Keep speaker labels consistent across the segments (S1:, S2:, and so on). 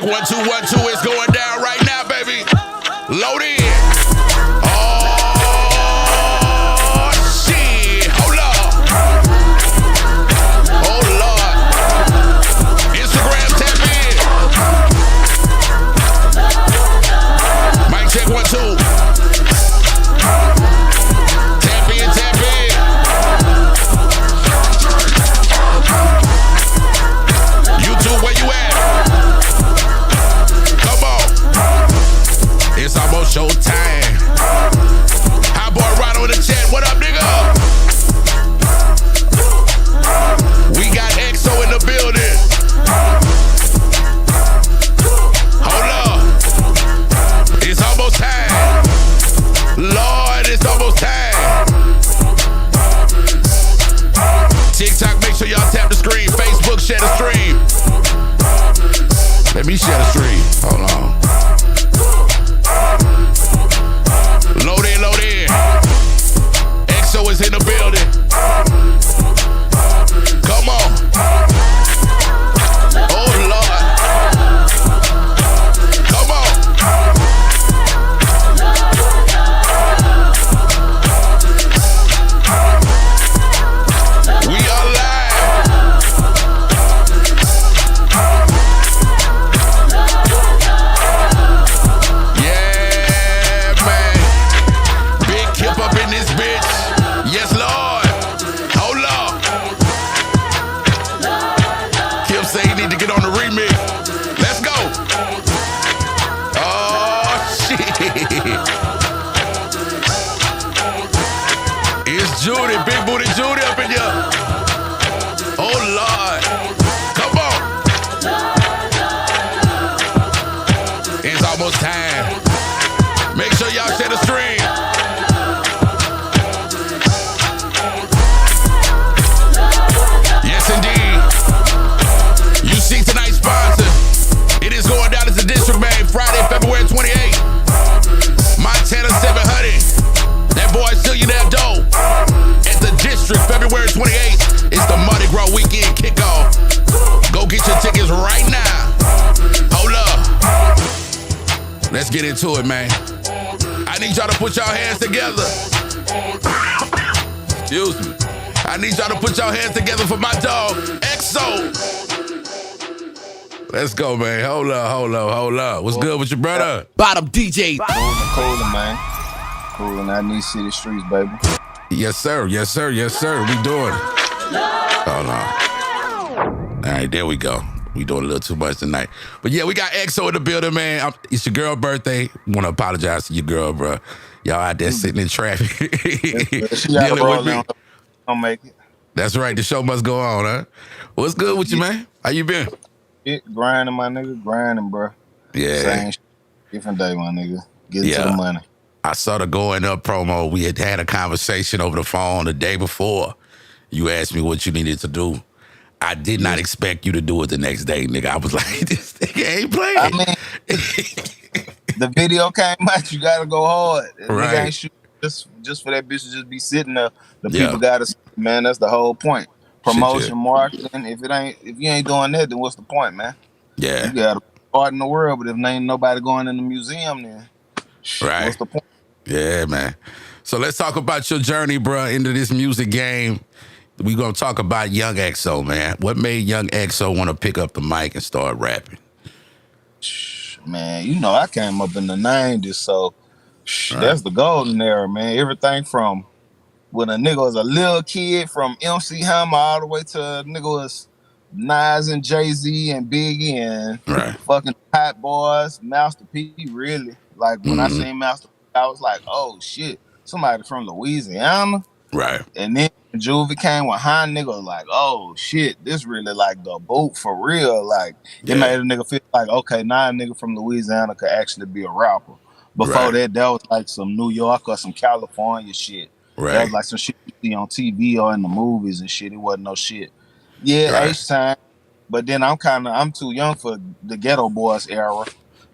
S1: 1 2 1 2. It's going down right now, baby. Load in. Oh shit! Hold up. Oh Lord. Instagram tap in. Mic check 1 2. Tap in, tap in. YouTube, where you at? Come on. It's almost show time. Hot boy Rado in the chat. What up, nigga? We got EXO in the building. Hold up. It's almost time. Lord, it's almost time. TikTok, make sure y'all tap the screen. Facebook, share the stream. Let me share the stream. Hold on. Load in, load in. EXO is in the building. Come on. Oh, Lord. Come on. We are live. Yeah, man. Big Kip up in this bitch. Yes, Lord. Hold up. Kip say he need to get on the remix. Let's go. Oh, shit. It's Judy, Big Booty Judy up in here. Oh, Lord. Come on. It's almost time. Make sure y'all share the stream. Yes, indeed. You see tonight's sponsor. It is going down as the District Bank Friday, February 28th. Montana 700. That boy Zillionaire Doe. At the District, February 28th. It's the Mardi Gras weekend kickoff. Go get your tickets right now. Hold up. Let's get into it, man. I need y'all to put y'all hands together. Excuse me. I need y'all to put y'all hands together for my dog, EXO. Let's go, man. Hold up. What's good with your brother? Bottom DJ.
S2: Coolin', man. Coolin' out in these city streets, baby.
S1: Yes, sir. We doing it. Hold on. All right, there we go. We doing a little too much tonight. But yeah, we got EXO in the building, man. It's your girl's birthday. Want to apologize to your girl, bro. Y'all out there sitting in traffic.
S2: She got
S1: Dealing with me.
S2: Don't make it.
S1: That's right. The show must go on, huh? What's good with you, man? How you been?
S2: Grinding, my nigga. Grinding, bro.
S1: Yeah.
S2: Same shit. Different day, my nigga. Getting to the money.
S1: I saw the Going Up promo. We had a conversation over the phone the day before. You asked me what you needed to do. I did not expect you to do it the next day, nigga. I was like, this nigga ain't playing.
S2: I mean, the video came out. You gotta go hard.
S1: Right.
S2: Nigga ain't shoot just for that bitch to just be sitting there. The people gotta see, man. That's the whole point. Promotion, marketing. If you ain't doing that, then what's the point, man?
S1: Yeah.
S2: You gotta art in the world, but if there ain't nobody going in the museum, then what's the point?
S1: Yeah, man. So let's talk about your journey, bro, into this music game. We gonna talk about Young EXO, man. What made Young EXO want to pick up the mic and start rapping?
S2: Man, you know I came up in the 90s, so that's the golden era, man. Everything from when a nigga was a little kid, from MC Hammer all the way to a nigga was Nas and Jay-Z and Biggie and fucking Hot Boys, Master P, really. Like when I seen Master P, I was like, oh shit, somebody from Louisiana.
S1: Right.
S2: And then Juvie came with Han, nigga was like, oh shit, this really like the boot for real. Like it made a nigga feel like, okay, now a nigga from Louisiana could actually be a rapper. Before that was like some New York or some California shit.
S1: Right.
S2: That was like some shit you see on TV or in the movies and shit. It wasn't no shit. Yeah, H-Time. But then I'm too young for the Ghetto Boys era.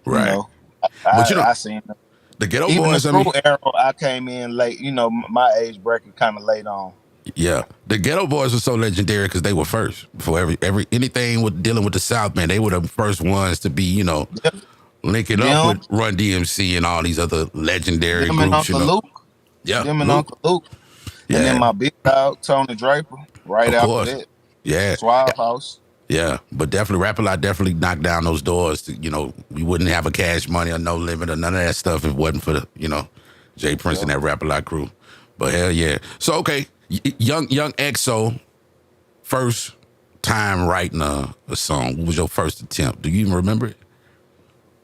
S1: Right.
S2: You know, I seen them.
S1: The Ghetto
S2: Even
S1: Boys,
S2: the era, I came in late. You know, my age bracket kind of late on.
S1: Yeah, the Ghetto Boys were so legendary because they were first before every anything with dealing with the South. Man, they were the first ones to be,
S2: Them,
S1: linking up
S2: them,
S1: with Run DMC and all these other legendary
S2: them and
S1: groups.
S2: Uncle Luke,
S1: Yeah,
S2: them and
S1: Luke.
S2: Uncle Luke, and then
S1: Yeah,
S2: my big dog Tony Draper. Right
S1: of
S2: after
S1: course.
S2: that,
S1: Yeah,
S2: Swab House.
S1: yeah, but definitely Rap a Lot definitely knocked down those doors. We wouldn't have a Cash Money or No Limit or none of that stuff if it wasn't for the Jay Prince
S2: Yeah,
S1: and that Rap a Lot crew. But hell yeah. So okay, young EXO first time writing a song. What was your first attempt? Do you even remember it?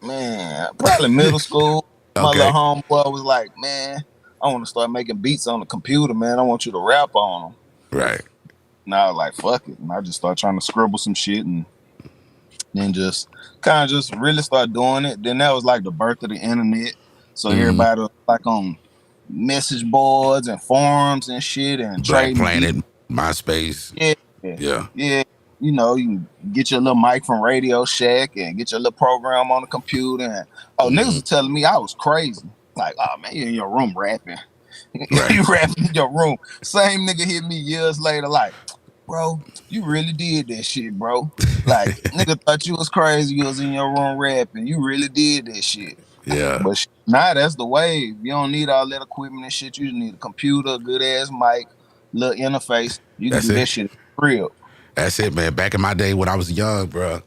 S2: man, probably middle school. My little
S1: Okay,
S2: homeboy was like, man, I want to start making beats on the computer, man. I want you to rap on them.
S1: right.
S2: And I was like, fuck it. And I just started trying to scribble some shit and then just kind of just really start doing it. Then that was like the birth of the internet. So
S1: Mm-hmm.
S2: everybody was like on message boards and forums and shit and
S1: Black
S2: trading beats.
S1: Planet, MySpace.
S2: Yeah,
S1: Yeah.
S2: yeah. You know, you can get your little mic from Radio Shack and get your little program on the computer. And niggas
S1: Mm-hmm.
S2: was telling me I was crazy. Like, oh man, you in your room rapping.
S1: Right.
S2: You rapping in your room. Same nigga hit me years later, like, bro, you really did that shit, bro. Like, nigga thought you was crazy. You was in your room rapping. You really did that shit.
S1: Yeah.
S2: But nah, that's the wave. You don't need all that equipment and shit. You just need a computer, a good ass mic, little interface. You can
S1: That's
S2: do that
S1: it.
S2: shit real.
S1: That's it, man. Back in my day when I was young, bro,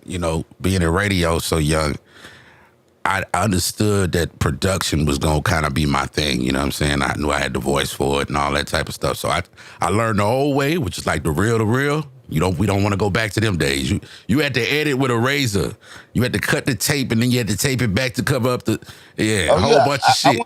S1: being in radio so young, I understood that production was gonna kind of be my thing. You know what I'm saying? I knew I had the voice for it and all that type of stuff. So I learned the old way, which is like the real. We don't want to go back to them days. You had to edit with a razor. You had to cut the tape and then you had to tape it back to cover up a
S2: Oh
S1: whole
S2: yeah,
S1: bunch of shit.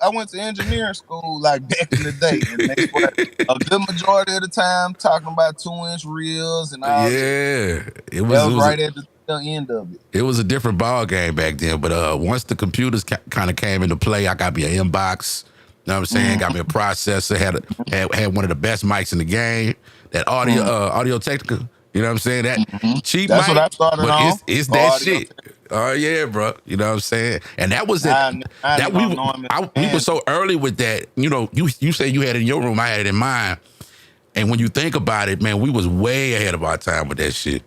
S2: I went to engineering school like back in the day, and they were a good majority of the time talking about 2-inch reels and all that.
S1: Yeah, it
S2: That
S1: was it
S2: was
S1: was
S2: right at the tail end of it.
S1: it was a different ball game back then. But once the computers kind of came into play, I got me an inbox. You know what I'm saying? Got me a processor. Had one of the best mics in the game. That Audio Technica. You know what I'm saying? That cheap
S2: That's what
S1: mic,
S2: I started
S1: but
S2: on.
S1: it's that
S2: Audio.
S1: shit. Oh yeah, bro. You know what I'm saying? And that was it.
S2: Now
S1: That
S2: you don't know him.
S1: we were so early with that. You say you had it in your room, I had it in mine. And when you think about it, man, we was way ahead of our time with that shit.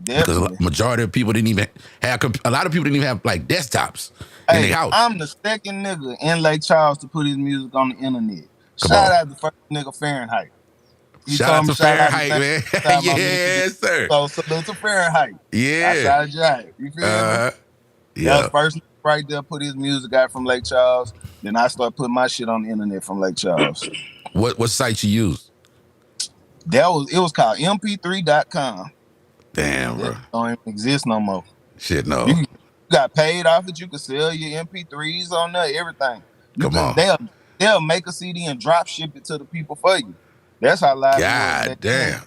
S1: Because
S2: Definitely.
S1: a majority of people didn't even have, a lot of people didn't even have like desktops in
S2: Hey,
S1: their house.
S2: I'm the second nigga in Lake Charles to put his music on the internet.
S1: Come
S2: Shout
S1: on.
S2: out to first nigga Fahrenheit. He
S1: Shout out
S2: told me
S1: to
S2: shout out
S1: Fahrenheit, man.
S2: to my music.
S1: Yes, sir.
S2: So salute to Fahrenheit.
S1: Yeah.
S2: Outside of Jive. You feel me? That
S1: Yeah.
S2: was first nigga right there, put his music out from Lake Charles. Then I started putting my shit on the internet from Lake Charles.
S1: What site you use?
S2: It was called mp3.com.
S1: Damn, bro.
S2: That don't even exist no more.
S1: Shit, no.
S2: You got paid off it. You can sell your MP3s on there, everything.
S1: Come on.
S2: They'll make a CD and drop ship it to the people for you. That's how live it was.
S1: God damn.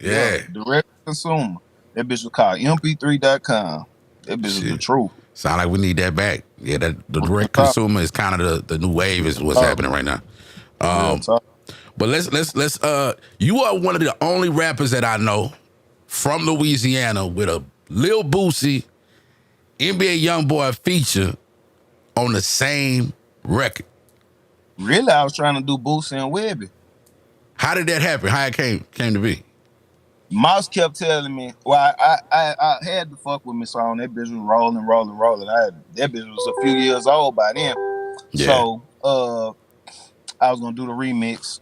S1: Yeah.
S2: Direct to consumer. That bitch was called mp3.com. That bitch is the truth.
S1: Sound like we need that back. Yeah, the direct consumer is kind of the new wave is what's happening right now. But let's you are one of the only rappers that I know from Louisiana with a Lil Boosie NBA YoungBoy feature on the same record.
S2: Really, I was trying to do Boosie and Webby.
S1: How did that happen? How it came to be?
S2: Mouse kept telling me, well, I had to fuck with me song. That bitch was rolling. That bitch was a few years old by then.
S1: Yeah.
S2: So I was gonna do the remix.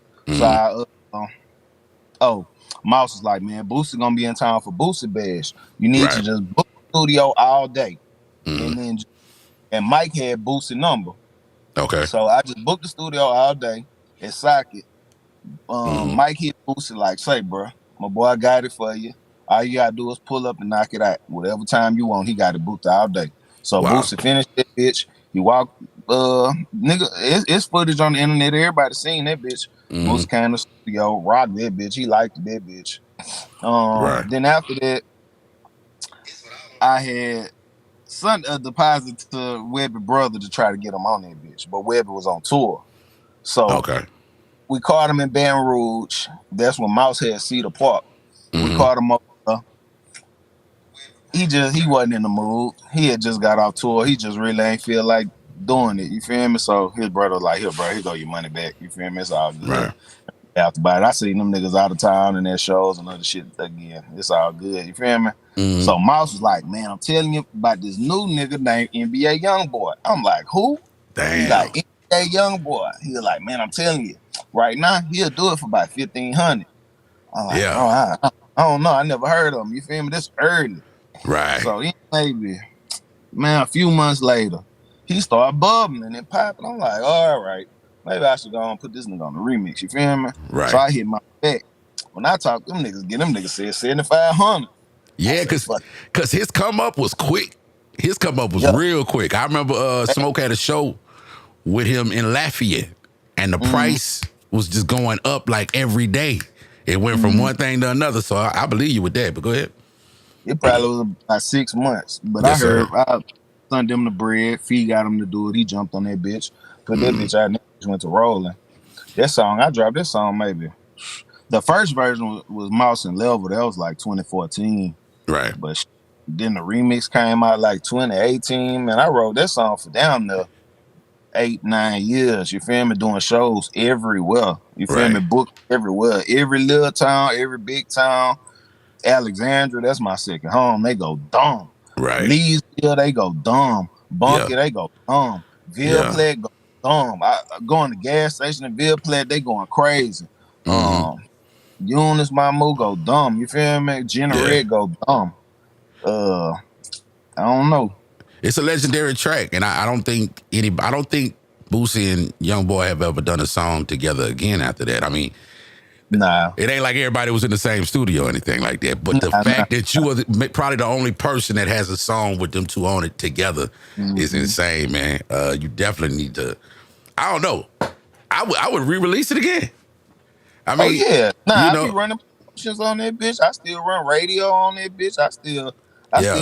S2: So Mouse was like, man, Boosie gonna be in town for Boosie Bash. You need to just book the studio all day. And Mike had Boosie number.
S1: Okay.
S2: So I just booked the studio all day at Socket. Mike hit Boosie like, say, bro, my boy got it for you. All you gotta do is pull up and knock it out. Whatever time you want, he got it booked all day. So Boosie finished that bitch. He walked, nigga, it's footage on the internet. Everybody seen that bitch. Boosie came to the studio, rocked that bitch. He liked that bitch. Then after that, I had a deposit to Webby brother to try to get him on that bitch. But Webby was on tour. So we caught him in Baton Rouge. That's when Mouse had Cedar Park. We caught him up. He wasn't in the mood. He had just got off tour. He just really ain't feel like doing it. You feel me? So his brother was like, here, bro, here go your money back. You feel me? It's all good. after about it. I seen them niggas out of town and their shows and other shit again. It's all good. You feel me?
S1: Mm-hmm.
S2: So Mouse was like, man, I'm telling you about this new nigga named NBA Youngboy. I'm like, who? He
S1: Damn.
S2: like, NBA Youngboy. He was like, man, I'm telling you, right now, he'll do it for about 1,500. I'm like, bro,
S1: Yeah.
S2: I don't know. I never heard of him. You feel me? This early.
S1: Right.
S2: So maybe, man, a few months later, he started bubbling and popping. I'm like, all right, maybe I should go and put this nigga on the remix. You feel me?
S1: Right.
S2: So I hit my back. When I talk to them niggas said 7,500.
S1: Yeah, cause his come up was quick. His come up was
S2: Yeah.
S1: real quick. I remember Smoke had a show with him in Lafayette, and the price was just going up like every day. It went from one thing to another. So I believe you with that. But go ahead.
S2: It probably was about 6 months. But
S1: Yes,
S2: I heard
S1: sir.
S2: I sent him the bread. Fee got him to do it. He jumped on that bitch. Put that bitch out and just went to rolling. That song, I dropped this song maybe. The first version was Mouse and Level. That was like 2014.
S1: Right.
S2: But then the remix came out like 2018. Man, I wrote that song for down there 8-9 years. You feel me? Doing shows everywhere. You feel me? Booked everywhere. Every little town, every big town. Alexandria, that's my second home. They go dumb.
S1: Right.
S2: Leesville, they go dumb. Bunker, they go dumb. Ville Platte go dumb. I go in the gas station in Ville Platte, they going crazy. Eunice, Mamu go dumb. You feel me? Generate go dumb. I don't know.
S1: It's a legendary track, and I don't think Boosie and Youngboy have ever done a song together again after that. I mean,
S2: nah,
S1: it ain't like everybody was in the same studio or anything like that. But the fact that you are probably the only person that has a song with them two on it together is insane, man. You definitely need to. I don't know. I would re-release it again. I mean,
S2: I be running promotions on that bitch. I still run radio on that bitch. I still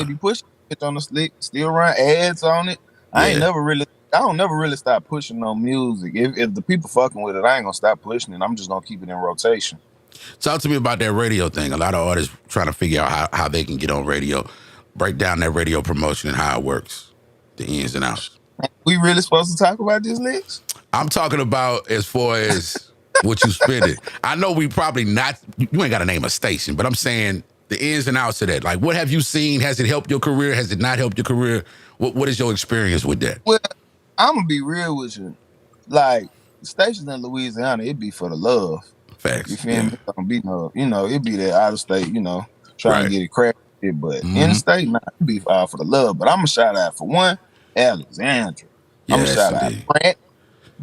S2: be pushing it on the slick. Still run ads on it. I don't never really stop pushing no music. If the people fucking with it, I ain't gonna stop pushing it. I'm just gonna keep it in rotation.
S1: Talk to me about that radio thing. A lot of artists trying to figure out how they can get on radio. Break down that radio promotion and how it works, the ins and outs.
S2: We really supposed to talk about this, Lex?
S1: I'm talking about as far as what you spending. I know we probably not, you ain't got to name a station, but I'm saying the ins and outs of that. Like, what have you seen? Has it helped your career? Has it not helped your career? What is your experience with that?
S2: Well, I'm going to be real with you. Like, stations in Louisiana, it be for the love.
S1: Facts.
S2: You feel me? It don't be no, it be that out of state, trying to get it crafted. But in the state, nah, it be for the love. But I'm going to shout out for one, Alexandra. I'm going to shout out Pratt,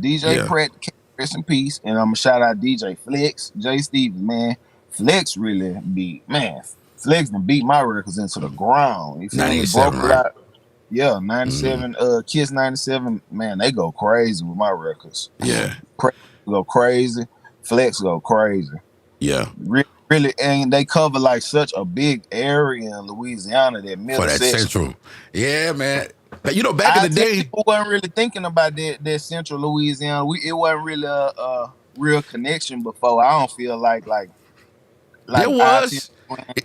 S2: DJ Pratt, rest in peace. And I'm going to shout out DJ Flex, J. Stevens, man. Flex really Flex done beat my records into the ground. You feel me? Broke it out. Yeah, 97, Kiss 97, man, they go crazy with my records.
S1: Yeah.
S2: Pratt go crazy. Flex go crazy.
S1: Yeah.
S2: Really, and they cover like such a big area in Louisiana, that middle section. For that
S1: central. Yeah, man. Back in the day,
S2: people wasn't really thinking about that central Louisiana. It wasn't really a real connection before. I don't feel like
S1: there was.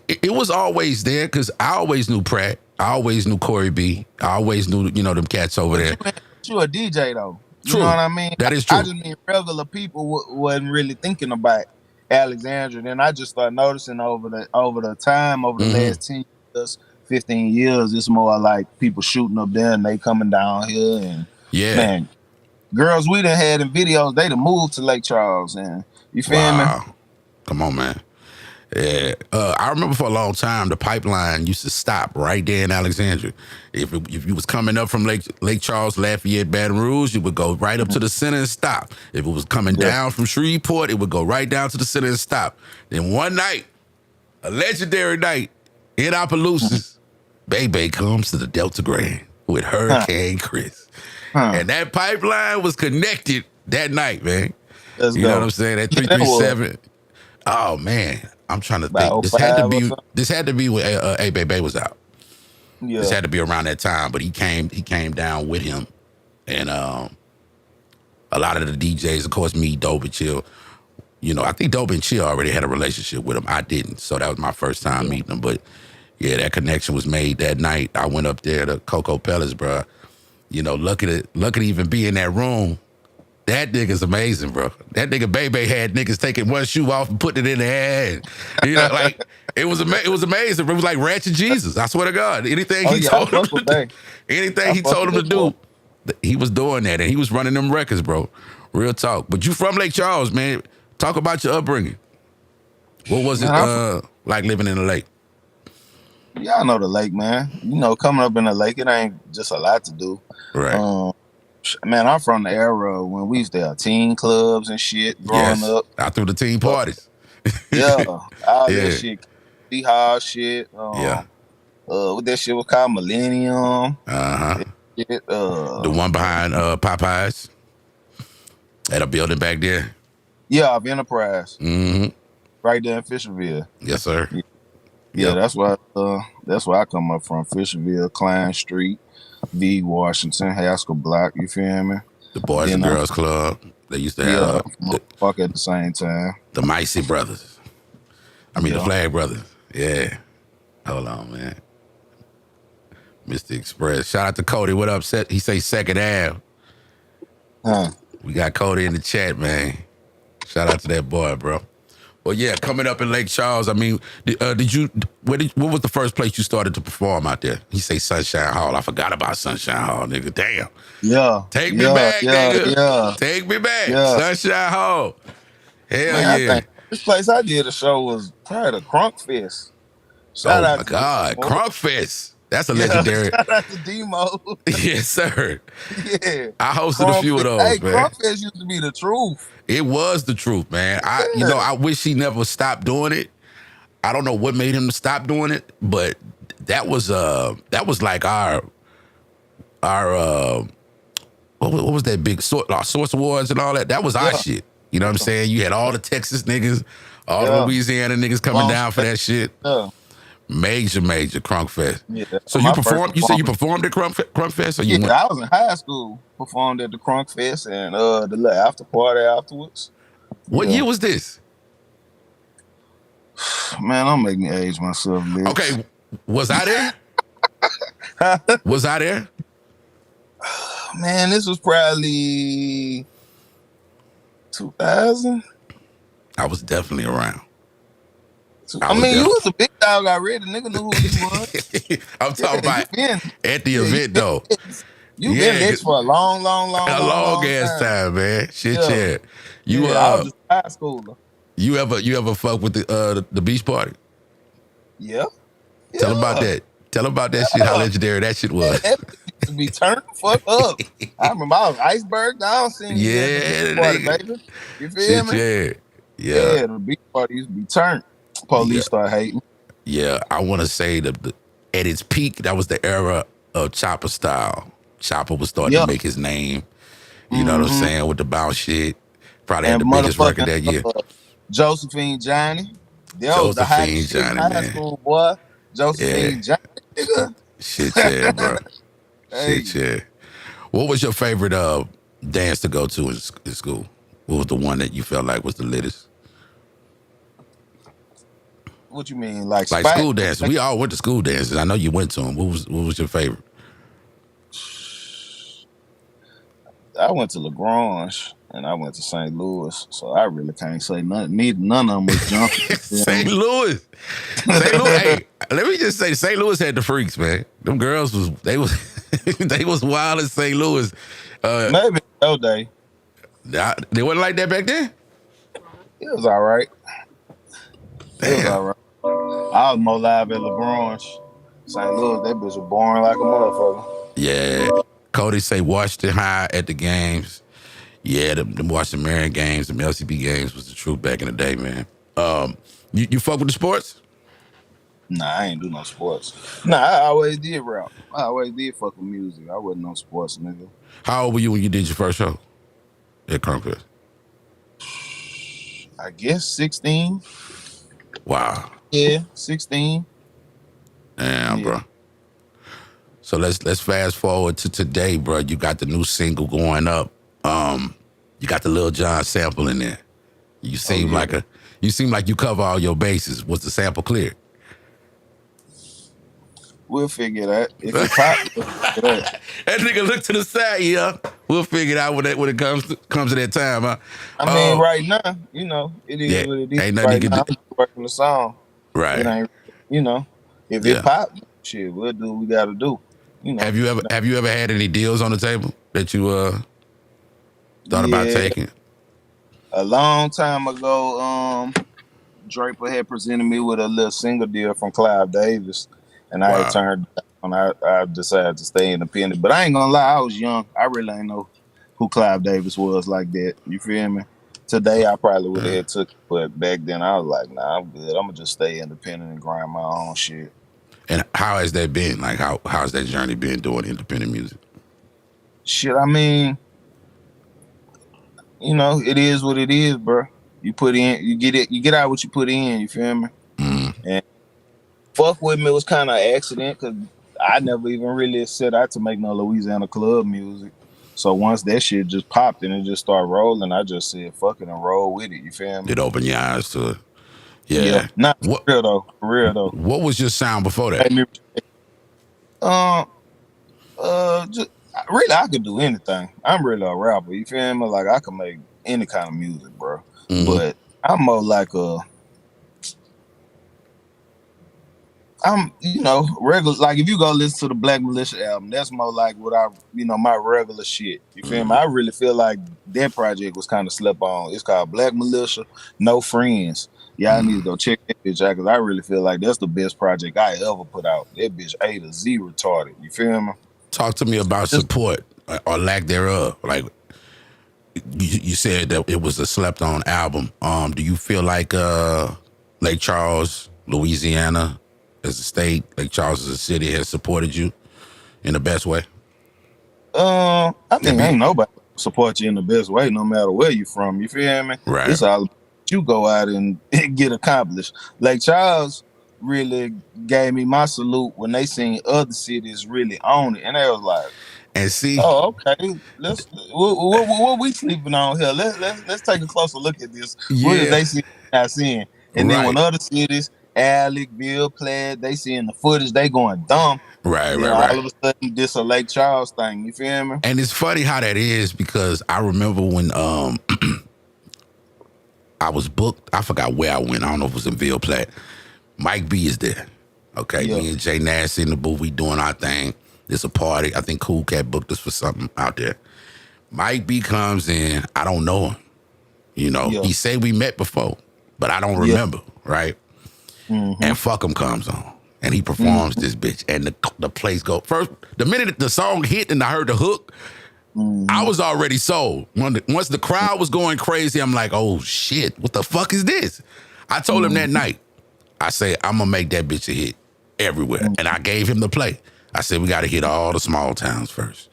S1: It was always there because I always knew Pratt. I always knew Corey B. I always knew, them cats over there.
S2: You a DJ though.
S1: True.
S2: You know what I mean?
S1: That is true.
S2: I just mean regular people wasn't really thinking about Alexandria. Then I just started noticing over the last 10 years, 15 years, it's more like people shooting up there and they coming down here. And man, girls we done had in videos, they done moved to Lake Charles. And you feel me?
S1: Come on, man. Yeah, I remember for a long time the pipeline used to stop right there in Alexandria. If you was coming up from Lake Charles, Lafayette, Baton Rouge, you would go right up to the center and stop. If it was coming down from Shreveport, it would go right down to the center and stop. Then one night, a legendary night in Opelousas, Bebe comes to the Delta Grand with Hurricane Chris, and that pipeline was connected that night, man. You know what I'm saying? That 337. Oh man. I'm trying to think. This had to be when A Bebe was out. Yeah. This had to be around that time, but he came down with him, and a lot of the DJs, of course, me, Dope and Chill. I think Dope and Chill already had a relationship with him. I didn't, so that was my first time meeting him. But yeah, that connection was made that night. I went up there to Coco Pellis, bro. Lucky to even be in that room That nigga's amazing, bro. That nigga Bebe had niggas taking one shoe off and putting it in their head. You know, like it was amazing. Bro. It was like Ratchet Jesus. I swear to God. Anything
S2: Oh
S1: he
S2: yeah, I
S1: told him
S2: fuck
S1: to
S2: with
S1: do,
S2: that.
S1: anything
S2: I
S1: he
S2: fuck
S1: told
S2: with
S1: him to
S2: that boy.
S1: do, he was doing that, and he was running them records, bro. Real talk. But you from Lake Charles, man. Talk about your upbringing. What was
S2: Man,
S1: it like living in the lake?
S2: y'all know the lake, man. You know, coming up in the lake, it ain't just a lot to do.
S1: Right.
S2: Man, I'm from the era when we used to have teen clubs and shit growing
S1: Yes.
S2: up.
S1: I threw the team
S2: But,
S1: parties.
S2: yeah, all that
S1: Yeah.
S2: shit, hall shit.
S1: Yeah.
S2: What that shit was called, Millennium.
S1: Uh-huh.
S2: Shit,
S1: The one behind Popeyes at a building back there.
S2: yeah, of Enterprise,
S1: Mm-hmm.
S2: right there in Fisherville.
S1: Yes, sir.
S2: Yeah,
S1: Yep.
S2: that's where I come up from. Fisherville, Klein Street, V Washington, Haskell Block. You feel me?
S1: The Boys
S2: Then
S1: and Girls Club. They used to
S2: yeah,
S1: have
S2: fuck at the same time.
S1: the Micey brothers. I mean, the
S2: Yeah.
S1: Flag brothers. Yeah. Hold on, man. Mr. Express. Shout out to Cody. What up? He say Second Ave.
S2: Huh.
S1: We got Cody in the chat, man. Shout out to that boy, bro. Well, yeah, coming up in Lake Charles. I mean, what was the first place you started to perform out there? He say Sunshine Hall. I forgot about Sunshine Hall, nigga. Damn.
S2: Yeah.
S1: Take me back, nigga.
S2: Yeah.
S1: Take me back.
S2: Yeah.
S1: Sunshine Hall. Hell
S2: Man, I
S1: yeah.
S2: think this place I did a show was probably the Crunk Fest. Shout
S1: Oh
S2: out
S1: my
S2: to
S1: God.
S2: Demo.
S1: Crunk Fest. That's a legendary.
S2: Shout out to Demo.
S1: Yes, sir.
S2: Yeah.
S1: I hosted a few of those,
S2: Hey,
S1: man.
S2: Crunk Fest used to be the truth.
S1: It was the truth, man. I wish he never stopped doing it. I don't know what made him stop doing it, but that was like our what was that big Source Awards and all that? That was our shit. You know what I'm saying? You had all the Texas niggas, all the Louisiana niggas coming down for that shit.
S2: Yeah.
S1: Major Crunk Fest.
S2: Yeah.
S1: So you performed? You said you performed at Crunk Fest, or you went?
S2: I was in high school, performed at the Crunk Fest and the little after party afterwards.
S1: What year was this?
S2: Man, don't make me age myself, bitch.
S1: Okay, was I there? Was I there?
S2: Man, this was probably 2000.
S1: I was definitely around.
S2: You was a big dog already. Nigga knew who you was.
S1: I'm talking about at the event, though.
S2: You been this for a long
S1: ass time, man. Shit, yeah.
S2: I was just a high schooler.
S1: You ever fuck with the beach party?
S2: Yeah.
S1: Tell them about that. Tell them about that shit. How legendary that shit was.
S2: That used to be turned the fuck up. I remember I was iceberg down seeing you at the beach party, baby. You feel me? Yeah, the beach party used to be turned. Police start hating.
S1: Yeah, I want to say that at its peak, that was the era of Chopper style. Chopper was starting to make his name. You know what I'm saying? With the bounce shit. Probably had the biggest record that year.
S2: Josephine Johnny. That was the high
S1: Johnny,
S2: high school boy. Josephine Johnny, nigga.
S1: Shit, yeah, bro.
S2: Hey.
S1: Shit, yeah. What was your favorite dance to go to in school? What was the one that you felt like was the littest?
S2: What you mean, like
S1: school dances? We all went to school dances. I know you went to them. What was your favorite?
S2: I went to LaGrange and I went to St. Louis, so I really can't say none. None of them was jumping.
S1: St. Louis. Hey, let me just say, St. Louis had the freaks, man. Them girls was they was wild in St. Louis.
S2: Maybe no day.
S1: They wasn't like that back then.
S2: It was all right.
S1: Damn.
S2: It was all right. I was more live at LaGrange. St. Louis, that bitch was boring like a motherfucker.
S1: Yeah. Cody say Washington High at the games. Yeah, them Washington Marion games, them LCB games was the truth back in the day, man. You fuck with the sports?
S2: Nah, I ain't do no sports. Nah, I always did rap. I always did fuck with music. I wasn't no sports nigga.
S1: How old were you when you did your first show at Crunkfest?
S2: I guess 16.
S1: Wow.
S2: Yeah, 16.
S1: Damn, bro. So let's fast forward to today, bro. You got the new single going up. You got the Lil Jon sample in there. You seem like you cover all your bases. Was the sample clear?
S2: We'll figure that. If it pop, we'll figure that.
S1: That nigga look to the side, yeah. We'll figure it out when it comes to that time, huh?
S2: I mean, right now, it is
S1: Yeah,
S2: what it is.
S1: ain't nothing you
S2: Right
S1: can
S2: now,
S1: do.
S2: I'm just working the song. It
S1: Right.
S2: ain't, if it
S1: Yeah.
S2: pop, shit, we'll do what we gotta do.
S1: Have you ever had any deals on the table that you thought about
S2: Yeah,
S1: taking?
S2: a long time ago, Draper had presented me with a little single deal from Clive Davis, and I had
S1: Wow.
S2: turned down. I decided to stay independent, but I ain't gonna lie, I was young. I really ain't know who Clive Davis was like that. You feel me? Today I probably would have
S1: Yeah.
S2: had took it, but back then I was like, nah, I'm good. I'm gonna just stay independent and grind my own shit.
S1: And how has that been? Like, how's that journey been doing independent music?
S2: Shit, I mean, it is what it is, bro. You put in, you get out what you put in. You feel me?
S1: Mm.
S2: And fuck with me was kind of an accident because I never even really set out to make no Louisiana club music. So once that shit just popped and it just started rolling, I just said fuck it and roll with it. You feel me?
S1: It opened your eyes to it.
S2: Yeah,
S1: Yeah.
S2: not
S1: What
S2: for real though. For real though.
S1: What was your sound before that?
S2: Made me, uh, just really, I could do anything. I'm really a rapper. You feel me? Like I can make any kind of music, bro.
S1: Mm-hmm.
S2: But I'm more like I'm, regular. Like if you go listen to the Black Militia album, that's more like what my regular shit. You feel me? I really feel like that project was kind of slept on. It's called Black Militia, No Friends. Y'all need to go check that bitch out because I really feel like that's the best project I ever put out. That bitch A to Z retarded. You feel me?
S1: Talk to me about
S2: Just
S1: support or lack thereof. Like you said that it was a slept on album. Do you feel like Lake Charles, Louisiana, as a state, Lake Charles as a city, has supported you in the best way?
S2: I
S1: And
S2: mean, ain't nobody support you in the best way, no matter where you from. You feel me?
S1: right.
S2: It's all about you go out and get accomplished. Like Charles really gave me my salute when they seen other cities really own it, and they was like,
S1: And see,
S2: "Oh, okay, what we sleeping on here? Let's take a closer look at this. What is
S1: yeah,
S2: they seeing, not seeing?" And then when
S1: right,
S2: other cities, Alec, Bill, Plaid, they seeing the footage, they going dumb.
S1: right,
S2: Then
S1: right,
S2: all
S1: right.
S2: of a sudden, this a Lake Charles thing. You feel me?
S1: And it's funny how that is because I remember when I was booked. I forgot where I went. I don't know if it was in Ville Platte. Mike B is there. Okay,
S2: Yeah.
S1: me and Jay Nash in the booth. We doing our thing. It's a party. I think Cool Cat booked us for something out there. Mike B comes in. I don't know him.
S2: Yeah.
S1: He said we met before, but I don't
S2: Yeah.
S1: remember, right?
S2: Mm-hmm.
S1: And Fuck 'em comes on. And he performs
S2: Mm-hmm.
S1: this bitch. And the place go. First, the minute the song hit and I heard the hook, I
S2: Mm-hmm.
S1: was already sold. Once the crowd was going crazy, I'm like, oh shit, what the fuck is this? I told him that
S2: Mm-hmm.
S1: night, I said, I'm gonna make that bitch a hit everywhere. And I gave him the play. I said, we gotta hit all the small towns first.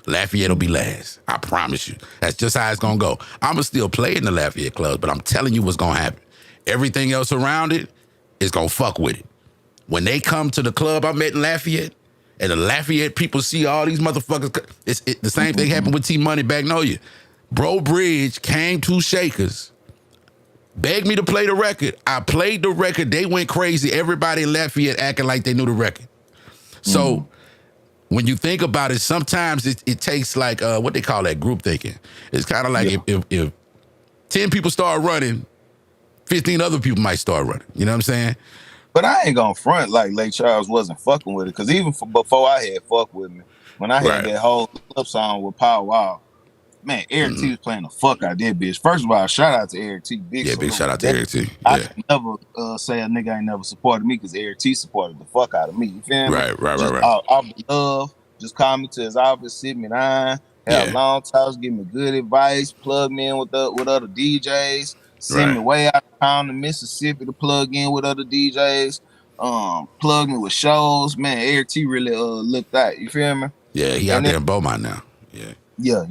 S1: Lafayette will be last. I promise you. That's just how it's gonna go. I'ma still play in the Lafayette clubs, but I'm telling you what's gonna happen. Everything else around it is gonna fuck with it. When they come to the club I met in Lafayette, and the Lafayette people see all these motherfuckers, the same thing
S2: Mm-hmm.
S1: happened with T Money Magnolia. Bro Bridge came to Shakers, begged me to play the record. I played the record. They went crazy. Everybody in Lafayette acting like they knew the record. So when you think about it, sometimes it takes like what they call that group thinking. It's kind of like
S2: Yeah.
S1: if 10 people start running, 15 other people might start running. You know what I'm saying?
S2: But I ain't gonna front like Lake Charles wasn't fucking with it. Cause even before I had fuck with me, when I had
S1: Right.
S2: that whole club song with Power Wow, man, Eric T was playing the fuck out that bitch. First of all, shout out to Eric T. Big
S1: Yeah, big
S2: salute.
S1: shout out to
S2: That
S1: Eric T.
S2: I
S1: Yeah.
S2: can never say a nigga ain't never supported me because Eric T supported the fuck out of me. You feel me?
S1: Right, right, right,
S2: Just
S1: right.
S2: off the love. Just call me to his office, sit me down, have
S1: Yeah.
S2: long talks, give me good advice, plug me in with other DJs, send me
S1: Right.
S2: way out of town to Mississippi to plug in with other DJs, plug me with shows. Man, Eric T really looked out. You feel me?
S1: Yeah, he out
S2: And then
S1: there in Beaumont now. Yeah.
S2: yeah.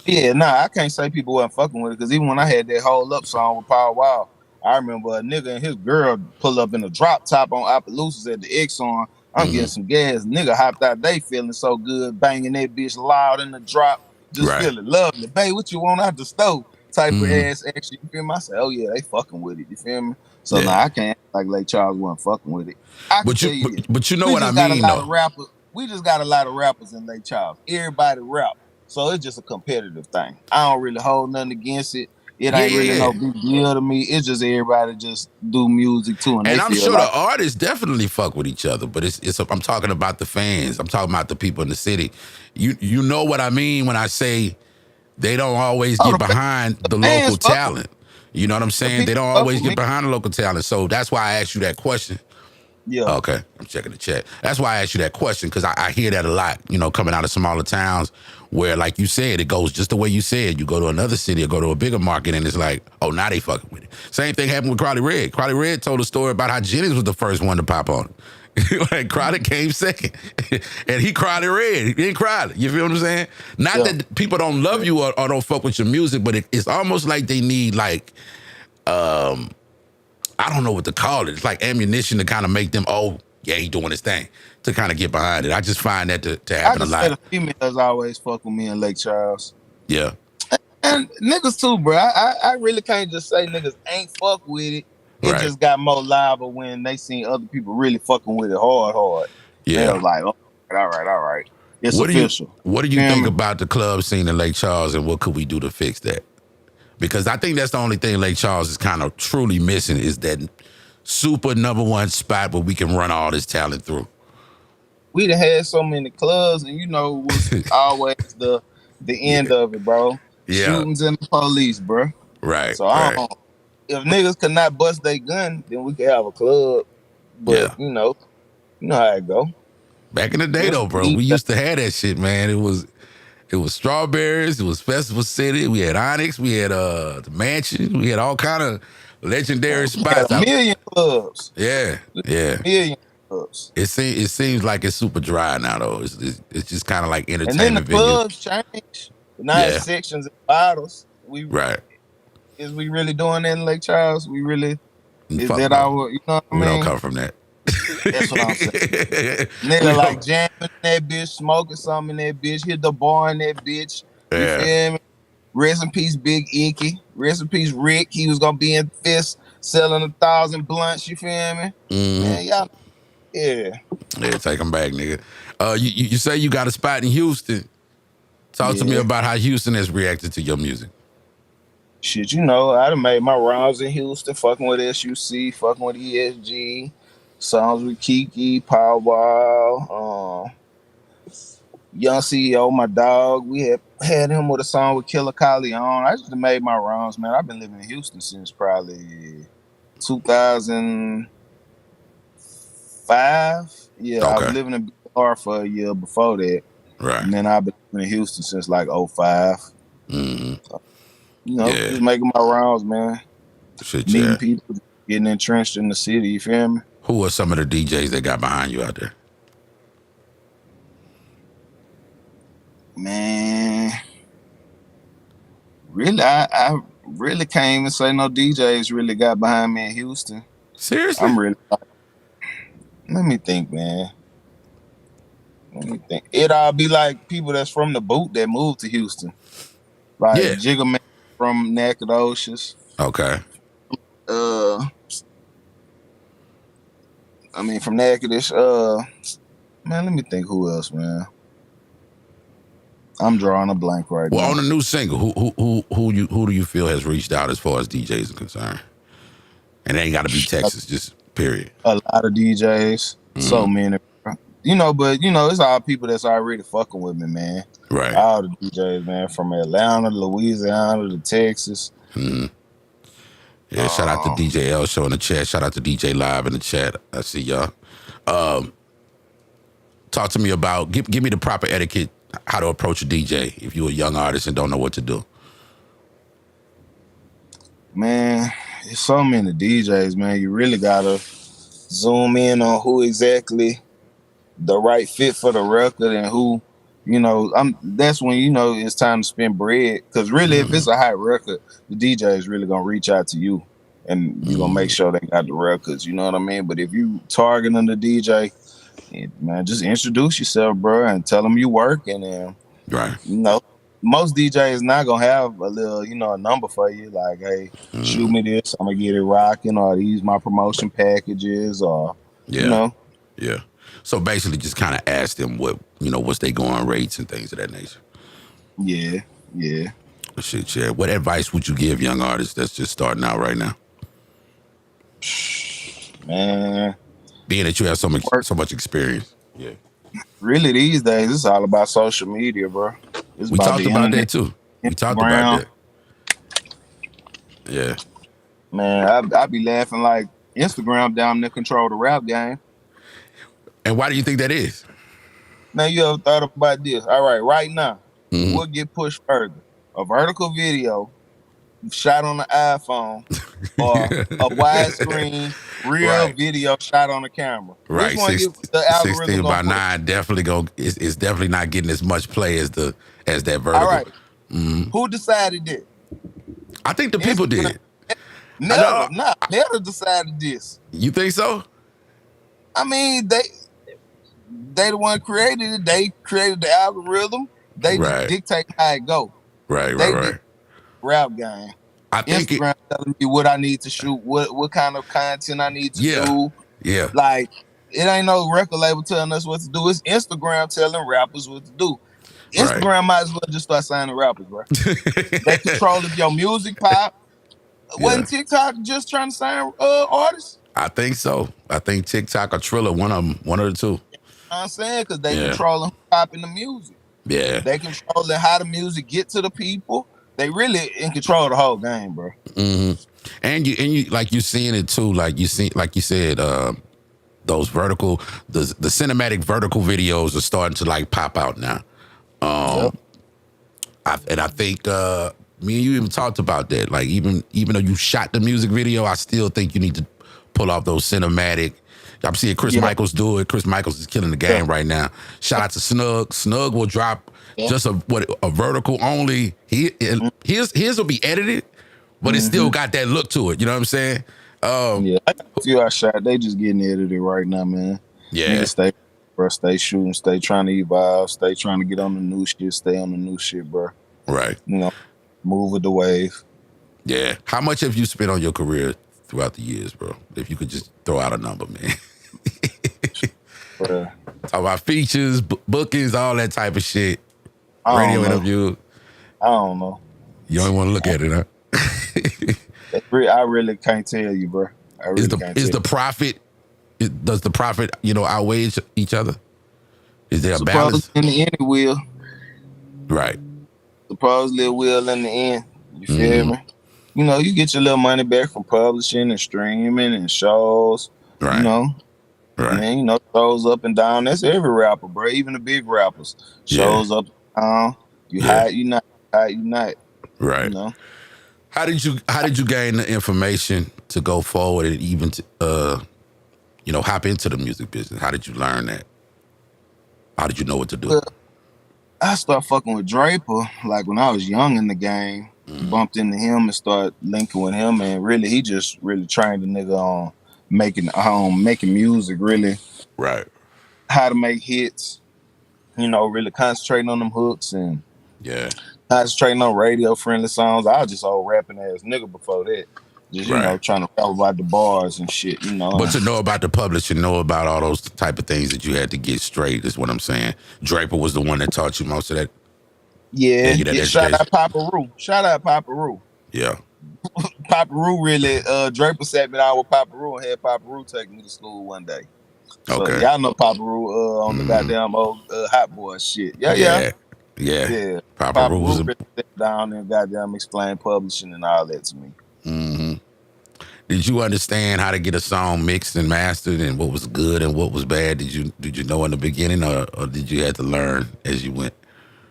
S2: Yeah, nah, I can't say people wasn't fucking with it because even when I had that whole up song with Power Wow, I remember a nigga and his girl pull up in a drop top on Appaloosas at the Exxon. I'm getting some gas. Nigga hopped out, they feeling so good, banging that bitch loud in the drop, just
S1: Right.
S2: feeling lovely. Babe, what you want out the stove? Type of ass action. You feel me? I said, oh yeah, they fucking with it. You feel me? So now
S1: Yeah.
S2: I can't act like Lake Charles wasn't fucking with it. I can
S1: But
S2: tell
S1: you
S2: you
S1: but,
S2: this.
S1: but you know
S2: We
S1: what I
S2: just got a
S1: mean
S2: lot of
S1: though.
S2: rappers. We just got a lot of rappers in Lake Charles. Everybody rap. So it's just a competitive thing. I don't really hold nothing against it. It
S1: Yeah,
S2: ain't
S1: yeah,
S2: really
S1: yeah.
S2: no big deal to me. It's just everybody just do music too, and they
S1: And I'm
S2: feel
S1: sure the
S2: like,
S1: artists definitely fuck with each other, but it's I'm talking about the fans. I'm talking about the people in the city. You know what I mean when I say they don't always
S2: oh,
S1: get behind the
S2: the
S1: local
S2: fans fuck with
S1: talent. You know what I'm
S2: the
S1: saying? They
S2: people
S1: don't
S2: fuck
S1: always
S2: with
S1: get
S2: me.
S1: behind the local talent. So that's why I asked you that question.
S2: Yeah.
S1: Okay, I'm checking the chat. That's why I asked you that question, because I hear that a lot, coming out of smaller towns where, like you said, it goes just the way you said. You go to another city or go to a bigger market and it's like, oh, now they fucking with it. Same thing happened with Crowley Red. Crowley Red told a story about how Jennings was the first one to pop on it. Like Crowley came second. And he Crowley Red. He didn't Crowley. You feel what I'm saying? Not
S2: Yeah.
S1: that people don't love you or don't fuck with your music, but it's almost like they need I don't know what to call it. It's like ammunition to kind of make them, oh, yeah, he doing his thing, to kind of get behind it. I just find that to
S2: I
S1: happen a
S2: can say
S1: lot.
S2: the females always fuck with me in Lake Charles.
S1: Yeah.
S2: And niggas too, bro. I really can't just say niggas ain't fuck with it. It
S1: Right.
S2: just got more liable when they seen other people really fucking with it hard. And they
S1: Yeah.
S2: was like, oh, all right. It's
S1: What do you
S2: official.
S1: what do
S2: You
S1: you
S2: feel
S1: think
S2: me?
S1: about the club scene in Lake Charles, and what could we do to fix that? Because I think that's the only thing Lake Charles is kind of truly missing, is that super number one spot where we can run all this talent through.
S2: We done had so many clubs, and it was always the
S1: Yeah.
S2: end of it, bro.
S1: Yeah.
S2: Shootings and the police, bro.
S1: Right.
S2: So I
S1: Right.
S2: don't. If niggas could not bust their gun, then we could have a club. But
S1: Yeah.
S2: you know how it go.
S1: Back in the day
S2: It's
S1: though, bro,
S2: deep.
S1: we used to have that shit, man. It was Strawberries. It was Festival City. We had Onyx. We had the Mansion. We had all kind of legendary
S2: We had
S1: spots.
S2: a million clubs.
S1: Yeah,
S2: We
S1: yeah.
S2: had a million clubs.
S1: It seems like it's super dry now though. It's just kind of like
S2: And then the
S1: entertainment venues.
S2: clubs change. Now it's
S1: Yeah,
S2: sections and bottles.
S1: right.
S2: We really doing that in Lake Charles? We really is
S1: Fuck
S2: that
S1: no,
S2: our you know what I
S1: we don't
S2: mean?
S1: come from that.
S2: That's what I'm saying.
S1: We
S2: Nigga like
S1: don't.
S2: jamming in that bitch, smoking something in that bitch, hit the bar in that bitch. You
S1: Yeah.
S2: feel me? Rest in peace, Big Icky. Rest in peace, Rick. He was gonna be in Fist selling 1,000 blunts. You feel me?
S1: Mm-hmm.
S2: Man, y'all, yeah,
S1: Yeah, take them back, nigga. You say you got a spot in Houston. Talk to me
S2: yeah.
S1: about how Houston has reacted to your music.
S2: Shit, I done made my rounds in Houston, fucking with SUC, fucking with ESG, songs with Kiki, Powwow, Young CEO, my dog. We had him with a song with Killer Collie on. I just done made my rounds, man. I've been living in Houston since probably 2005. Yeah, I was
S1: Okay.
S2: living in BR for a year before that.
S1: Right.
S2: And then I've been living in Houston since like '05.
S1: Mm-hmm.
S2: Just
S1: Yeah.
S2: making my rounds, man.
S1: Shit,
S2: Meeting
S1: yeah.
S2: people, getting entrenched in the city, you feel me?
S1: Who are some of the DJs that got behind you out there?
S2: Man, really, I really can't even say no DJs really got behind me in Houston.
S1: Seriously?
S2: I'm really, let me think, man. Let me think. It all be like people that's from the boot that moved to Houston. Like
S1: Yeah.
S2: Jigga Man from Nacogdoches.
S1: Okay.
S2: From Natchitoches. Man, let me think who else, man. I'm drawing a blank right
S1: Well,
S2: now.
S1: on the new single, who do you feel has reached out as far as DJs are concerned? And it ain't got to be Texas, just period.
S2: A lot of DJs, so many. But it's all people that's already fucking with me, man.
S1: Right.
S2: All the DJs, man, from Atlanta, Louisiana to Texas.
S1: Mm-hmm. Yeah, shout out to DJ L Show in the chat. Shout out to DJ Live in the chat. I see y'all. Talk to me about, give me the proper etiquette, how to approach a DJ if you're a young artist and don't know what to do.
S2: Man, there's so many DJs, man. You really gotta zoom in on who exactly the right fit for the record and who, that's when it's time to spend bread. Because really, if it's a hot record, the DJ is really gonna reach out to you and you're gonna make sure they got the records. You know what I mean? But if you targeting the DJ, man, just introduce yourself, bro, and tell them you work, and
S1: Right.
S2: most DJs not gonna have a little, a number for you. Like, hey, shoot me this, I'm gonna get it rocking, or these my promotion packages, or you
S1: Yeah,
S2: know,
S1: yeah. So basically, just kind of ask them what's they going rates and things of that nature.
S2: yeah, yeah.
S1: Shit, yeah. What advice would you give young artists that's just starting out right now?
S2: Man,
S1: Being that you have
S2: work.
S1: so much experience. Yeah.
S2: Really, these days, it's all about social media, bro. It's
S1: We
S2: about
S1: talked
S2: the
S1: about
S2: internet,
S1: that too. We talked about
S2: Instagram.
S1: that. Yeah.
S2: Man, I be laughing like Instagram down there control the rap game.
S1: And why do you think that is?
S2: Man, you ever thought about this? All right now, what get pushed further? A vertical video shot on the iPhone or a widescreen real
S1: Right.
S2: video shot on the camera? Which
S1: Right.
S2: one the algorithm
S1: 16
S2: gonna
S1: by
S2: push?
S1: 9 definitely is definitely not getting as much play as that
S2: All
S1: vertical.
S2: right, who decided that?
S1: I think the people
S2: Instagram.
S1: did. I
S2: Never,
S1: know.
S2: nah, never decided this.
S1: You think so?
S2: I mean, they the one created it. They created the algorithm. They
S1: Right.
S2: dictate how it go.
S1: Right, right,
S2: They did
S1: right.
S2: rap game.
S1: I think it
S2: Instagram telling me what I need to shoot, what kind of content I need to
S1: yeah.
S2: do.
S1: Yeah.
S2: Like, it ain't no record label telling us what to do. It's Instagram telling rappers what to do.
S1: Right.
S2: Instagram might as well just start signing rappers, bro. They control if your music pop.
S1: Yeah.
S2: Wasn't TikTok just trying to sign artists?
S1: I think so. I think TikTok or Triller, one of them, one of the two.
S2: You know what I'm saying? Because they
S1: Yeah.
S2: controlling who pop in the music.
S1: Yeah.
S2: They controlling how the music get to the people. They really in control of the whole game, bro.
S1: And you like you seeing it too. Like you said, those the cinematic vertical videos are starting to like pop out now.
S2: Yep.
S1: I think me and you even talked about that. Like even though you shot the music video, I still think you need to pull off those cinematic. I'm seeing Chris
S2: Yeah.
S1: Michaels do it. Chris Michaels is killing the game right now. Shout out to Snug. Snug will drop just a vertical only. His will be edited, but it still got that look to it. You know what I'm saying?
S2: Yeah, I got a few I shot. They just getting edited right now, man.
S1: Yeah.
S2: Niggas stay, bro. Stay shooting. Stay trying to evolve. Stay trying to get on the new shit. Stay on the new shit, bro.
S1: Right.
S2: Move with the wave.
S1: Yeah. How much have you spent on your career throughout the years, bro? If you could just throw out a number, man.
S2: But,
S1: Talk about features, bookings, all that type of shit.
S2: I
S1: Radio
S2: don't know.
S1: interview.
S2: I don't know.
S1: You don't want to look at it, huh?
S2: I really can't tell you, bro. I really can't tell
S1: Is the profit? Does the profit outweigh each other? Is there a balance?
S2: Supposedly in the end it will.
S1: Right.
S2: Supposedly it will in the end. You feel me? You get your little money back from publishing and streaming and shows.
S1: Right. Right.
S2: And then, shows up and down. That's every rapper, bro. Even the big rappers. Shows up and down. You hide, you not. Hide, you not.
S1: Right. How did you gain the information to go forward and even to hop into the music business? How did you learn that? How did you know what to do?
S2: Well, I started fucking with Draper like when I was young in the game. Bumped into him and started linking with him, and really he just really trained the nigga on making music, really
S1: Right.
S2: how to make hits, really concentrating on them hooks and concentrating on radio friendly songs. I was just old rapping ass nigga before that. Just, trying to rap about the bars and shit,
S1: But to know about the publishing, know about all those type of things that you had to get straight is what I'm saying. Draper was the one that taught you most of that.
S2: Yeah, shout out Papa Roo.
S1: Yeah.
S2: Papa Roo really, Draper sat me down with Papa Roo and had Papa Roo take me to school one day. So
S1: Okay.
S2: y'all know Papa Roo on the goddamn old Hot Boy shit. Yeah.
S1: Papa Roo was
S2: really sat down and goddamn explained publishing and all that to me.
S1: Did you understand how to get a song mixed and mastered and what was good and what was bad? Did you know in the beginning or did you have to learn as you went?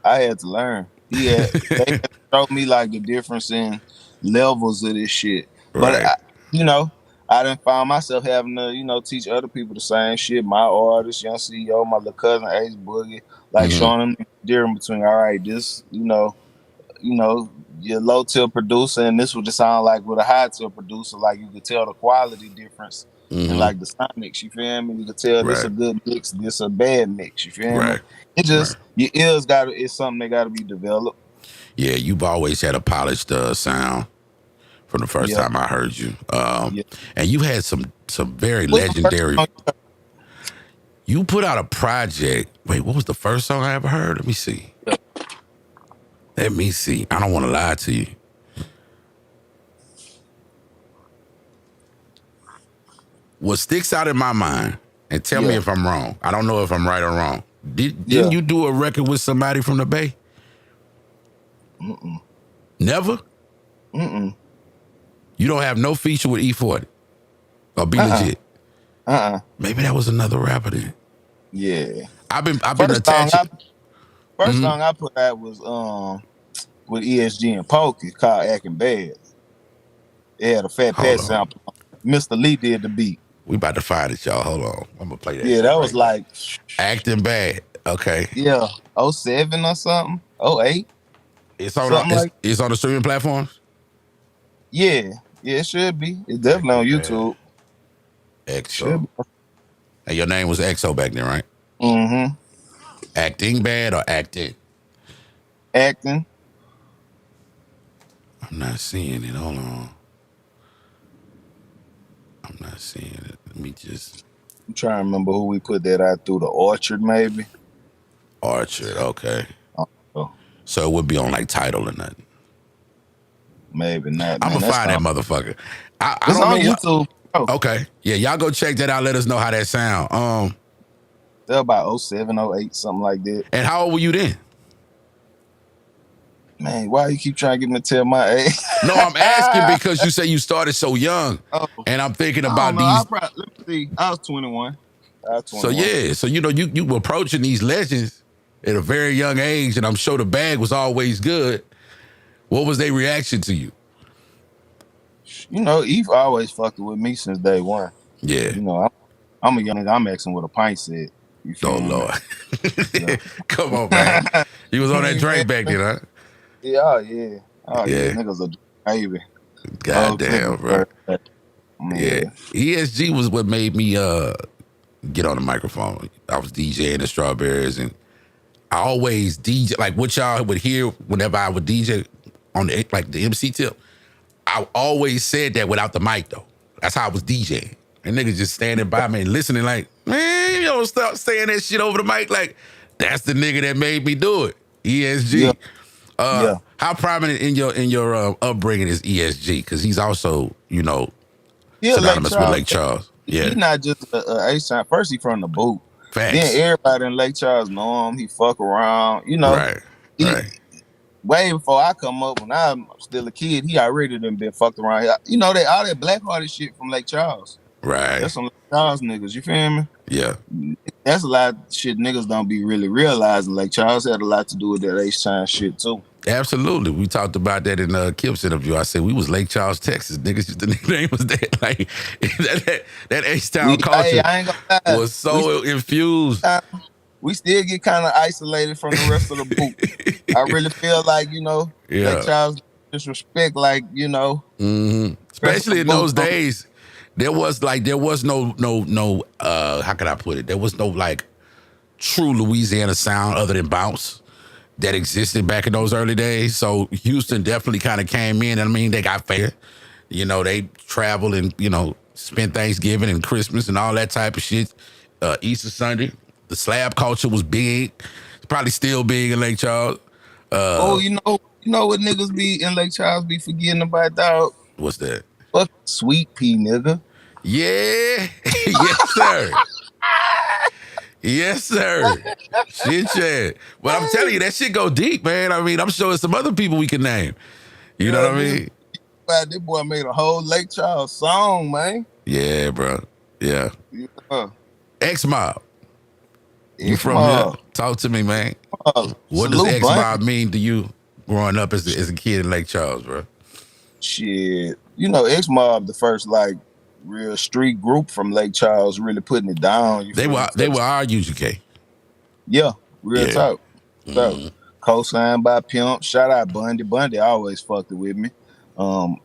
S2: I had to learn. They had to show me like the difference in levels of this shit.
S1: Right.
S2: But I didn't find myself having to, teach other people the same shit. My artist, Young CEO, my little cousin Ace Boogie, like showing them the difference between all right, this, your low tier producer and this would just sound like with a high tier producer, like you could tell the quality difference and like the sonics, you feel me? You could tell this a good mix, this a bad mix, you feel me? It just your ears it's something that gotta be developed.
S1: Yeah, you've always had a polished sound from the first
S2: Yeah,
S1: time I heard you.
S2: yeah.
S1: And you had some very
S2: What's the first
S1: legendary.
S2: song?
S1: You put out a project. Wait, what was the first song I ever heard? Let me see.
S2: Yeah,
S1: Let me see. I don't want to lie to you. What sticks out in my mind, and tell me
S2: yeah,
S1: if I'm wrong. I don't know if I'm right or wrong. Didn't
S2: yeah.
S1: you do a record with somebody from the Bay?
S2: Mm-mm.
S1: Never?
S2: Mm-mm.
S1: You don't have no feature with E40? Or Be
S2: Uh-uh.
S1: Legit?
S2: Uh-uh.
S1: Maybe that was another rapper then.
S2: Yeah.
S1: I've been
S2: First song
S1: attaching.
S2: I first song I put out was with ESG and Pokey called Acting Bad. It had a Fat
S1: Hold
S2: Pat
S1: on.
S2: sample. Mr. Lee did the beat.
S1: We about to find it, y'all. Hold on. I'm gonna play that
S2: Yeah,
S1: shit
S2: that was
S1: right now.
S2: like
S1: Acting Bad. Okay.
S2: yeah, '07 or something. '08.
S1: It's on
S2: Something like
S1: it's on the streaming platforms?
S2: yeah. Yeah, it should be. It's definitely
S1: Acting
S2: on
S1: Bad.
S2: YouTube. Should
S1: EXO.
S2: be.
S1: And your name was EXO back then, right?
S2: Mm-hmm.
S1: Acting Bad or Acting?
S2: Acting.
S1: I'm not seeing it. Hold on. I'm not seeing it. Let me just.
S2: I'm trying to remember who we put that out through. The Orchard, maybe.
S1: Orchard. Okay.
S2: Oh,
S1: So it would be on like Tidal or nothing.
S2: maybe not,
S1: I'm
S2: man.
S1: gonna
S2: That's
S1: find that
S2: not.
S1: motherfucker. I
S2: It's
S1: don't
S2: on
S1: know what.
S2: YouTube. Oh,
S1: Okay. Yeah, y'all go check that out. Let us know how that sound.
S2: they're about '07, '08, something like that.
S1: And how old were you then?
S2: Man, why you keep trying to get me to tell my age?
S1: No, I'm asking because you say you started so young,
S2: Oh,
S1: and I'm thinking
S2: I don't
S1: about
S2: know. I
S1: these.
S2: probably let me see. I was 21. I was
S1: So
S2: 21.
S1: yeah, so you were approaching these legends at a very young age, and I'm sure the bag was always good. What was their reaction to you?
S2: You know, Eve always fucking with me since day one.
S1: Yeah.
S2: You know, I'm a young nigga. I'm asking what a pint said. You
S1: Oh
S2: feel me?
S1: Lord.
S2: Yeah.
S1: Come on, man. You was on that
S2: You feel
S1: drink back
S2: me?
S1: then, huh?
S2: Yeah, oh yeah. Oh yeah.
S1: Yeah.
S2: Niggas a baby. Oh,
S1: Goddamn,
S2: Christmas
S1: bro.
S2: birthday.
S1: Yeah.
S2: Man.
S1: ESG was what made me get on the microphone. I was DJing the Strawberries, and I always DJ like what y'all would hear whenever I would DJ on the like the MC tip. I always said that without the mic though. That's how I was DJing. And niggas just standing by me and listening like, man, you don't stop saying that shit over the mic. Like, that's the nigga that made me do it.
S2: Yeah.
S1: ESG.
S2: Yeah.
S1: How prominent in your upbringing is ESG? Because he's also,
S2: Yeah, Lake
S1: synonymous with
S2: Charles.
S1: Lake Charles.
S2: He
S1: Yeah.
S2: not just a A-Sign. First, he from the boot. Then
S1: Facts.
S2: everybody in Lake Charles know him. He fuck around. You know,
S1: Right.
S2: he
S1: Right.
S2: way before I come up, when I'm still a kid, he already done been fucked around. You know that all that black hearted shit from Lake Charles.
S1: Right.
S2: That's some Lake Charles niggas. You feel me?
S1: Yeah.
S2: That's a lot of shit niggas don't be really realizing. Lake Charles had a lot to do with that H-Sign shit too.
S1: Absolutely. We talked about that in Kip's interview. I said we was Lake Charles, Texas. Niggas, the nickname was that. Like that H-Town culture
S2: I ain't gonna lie.
S1: was so infused.
S2: We still get kind of isolated from the rest of the boot. I really feel like,
S1: Yeah.
S2: Lake Charles disrespect, like,
S1: Especially in
S2: boot.
S1: those days, there was no how can I put it? There was no like true Louisiana sound other than bounce that existed back in those early days. So Houston definitely kind of came in. I mean, they got fair. They traveled and, spent Thanksgiving and Christmas and all that type of shit. Easter Sunday. The slab culture was big. It's probably still big in Lake Charles.
S2: You know what niggas be in Lake Charles be forgetting about, dog?
S1: What's that?
S2: Fuck Sweet Pea, nigga.
S1: Yeah. Yes, sir. Yes, sir. Shit, yeah. But I'm telling you, that shit go deep, man. I mean, I'm sure there's some other people we can name. You know what I mean?
S2: This boy made a whole Lake Charles song, man.
S1: Yeah, bro. Yeah.
S2: Yeah.
S1: X-Mob. You from
S2: X-Mob.
S1: here? Talk to me, man. What does
S2: Salute
S1: X-Mob mean to you growing up as a kid in Lake Charles, bro?
S2: Shit. X-Mob, the first, like, real street group from Lake Charles, really putting it down.
S1: They were our UGK.
S2: Yeah, real
S1: Yeah.
S2: talk. Co-signed by Pimp. Shout out Bundy. Bundy always fucked it with me.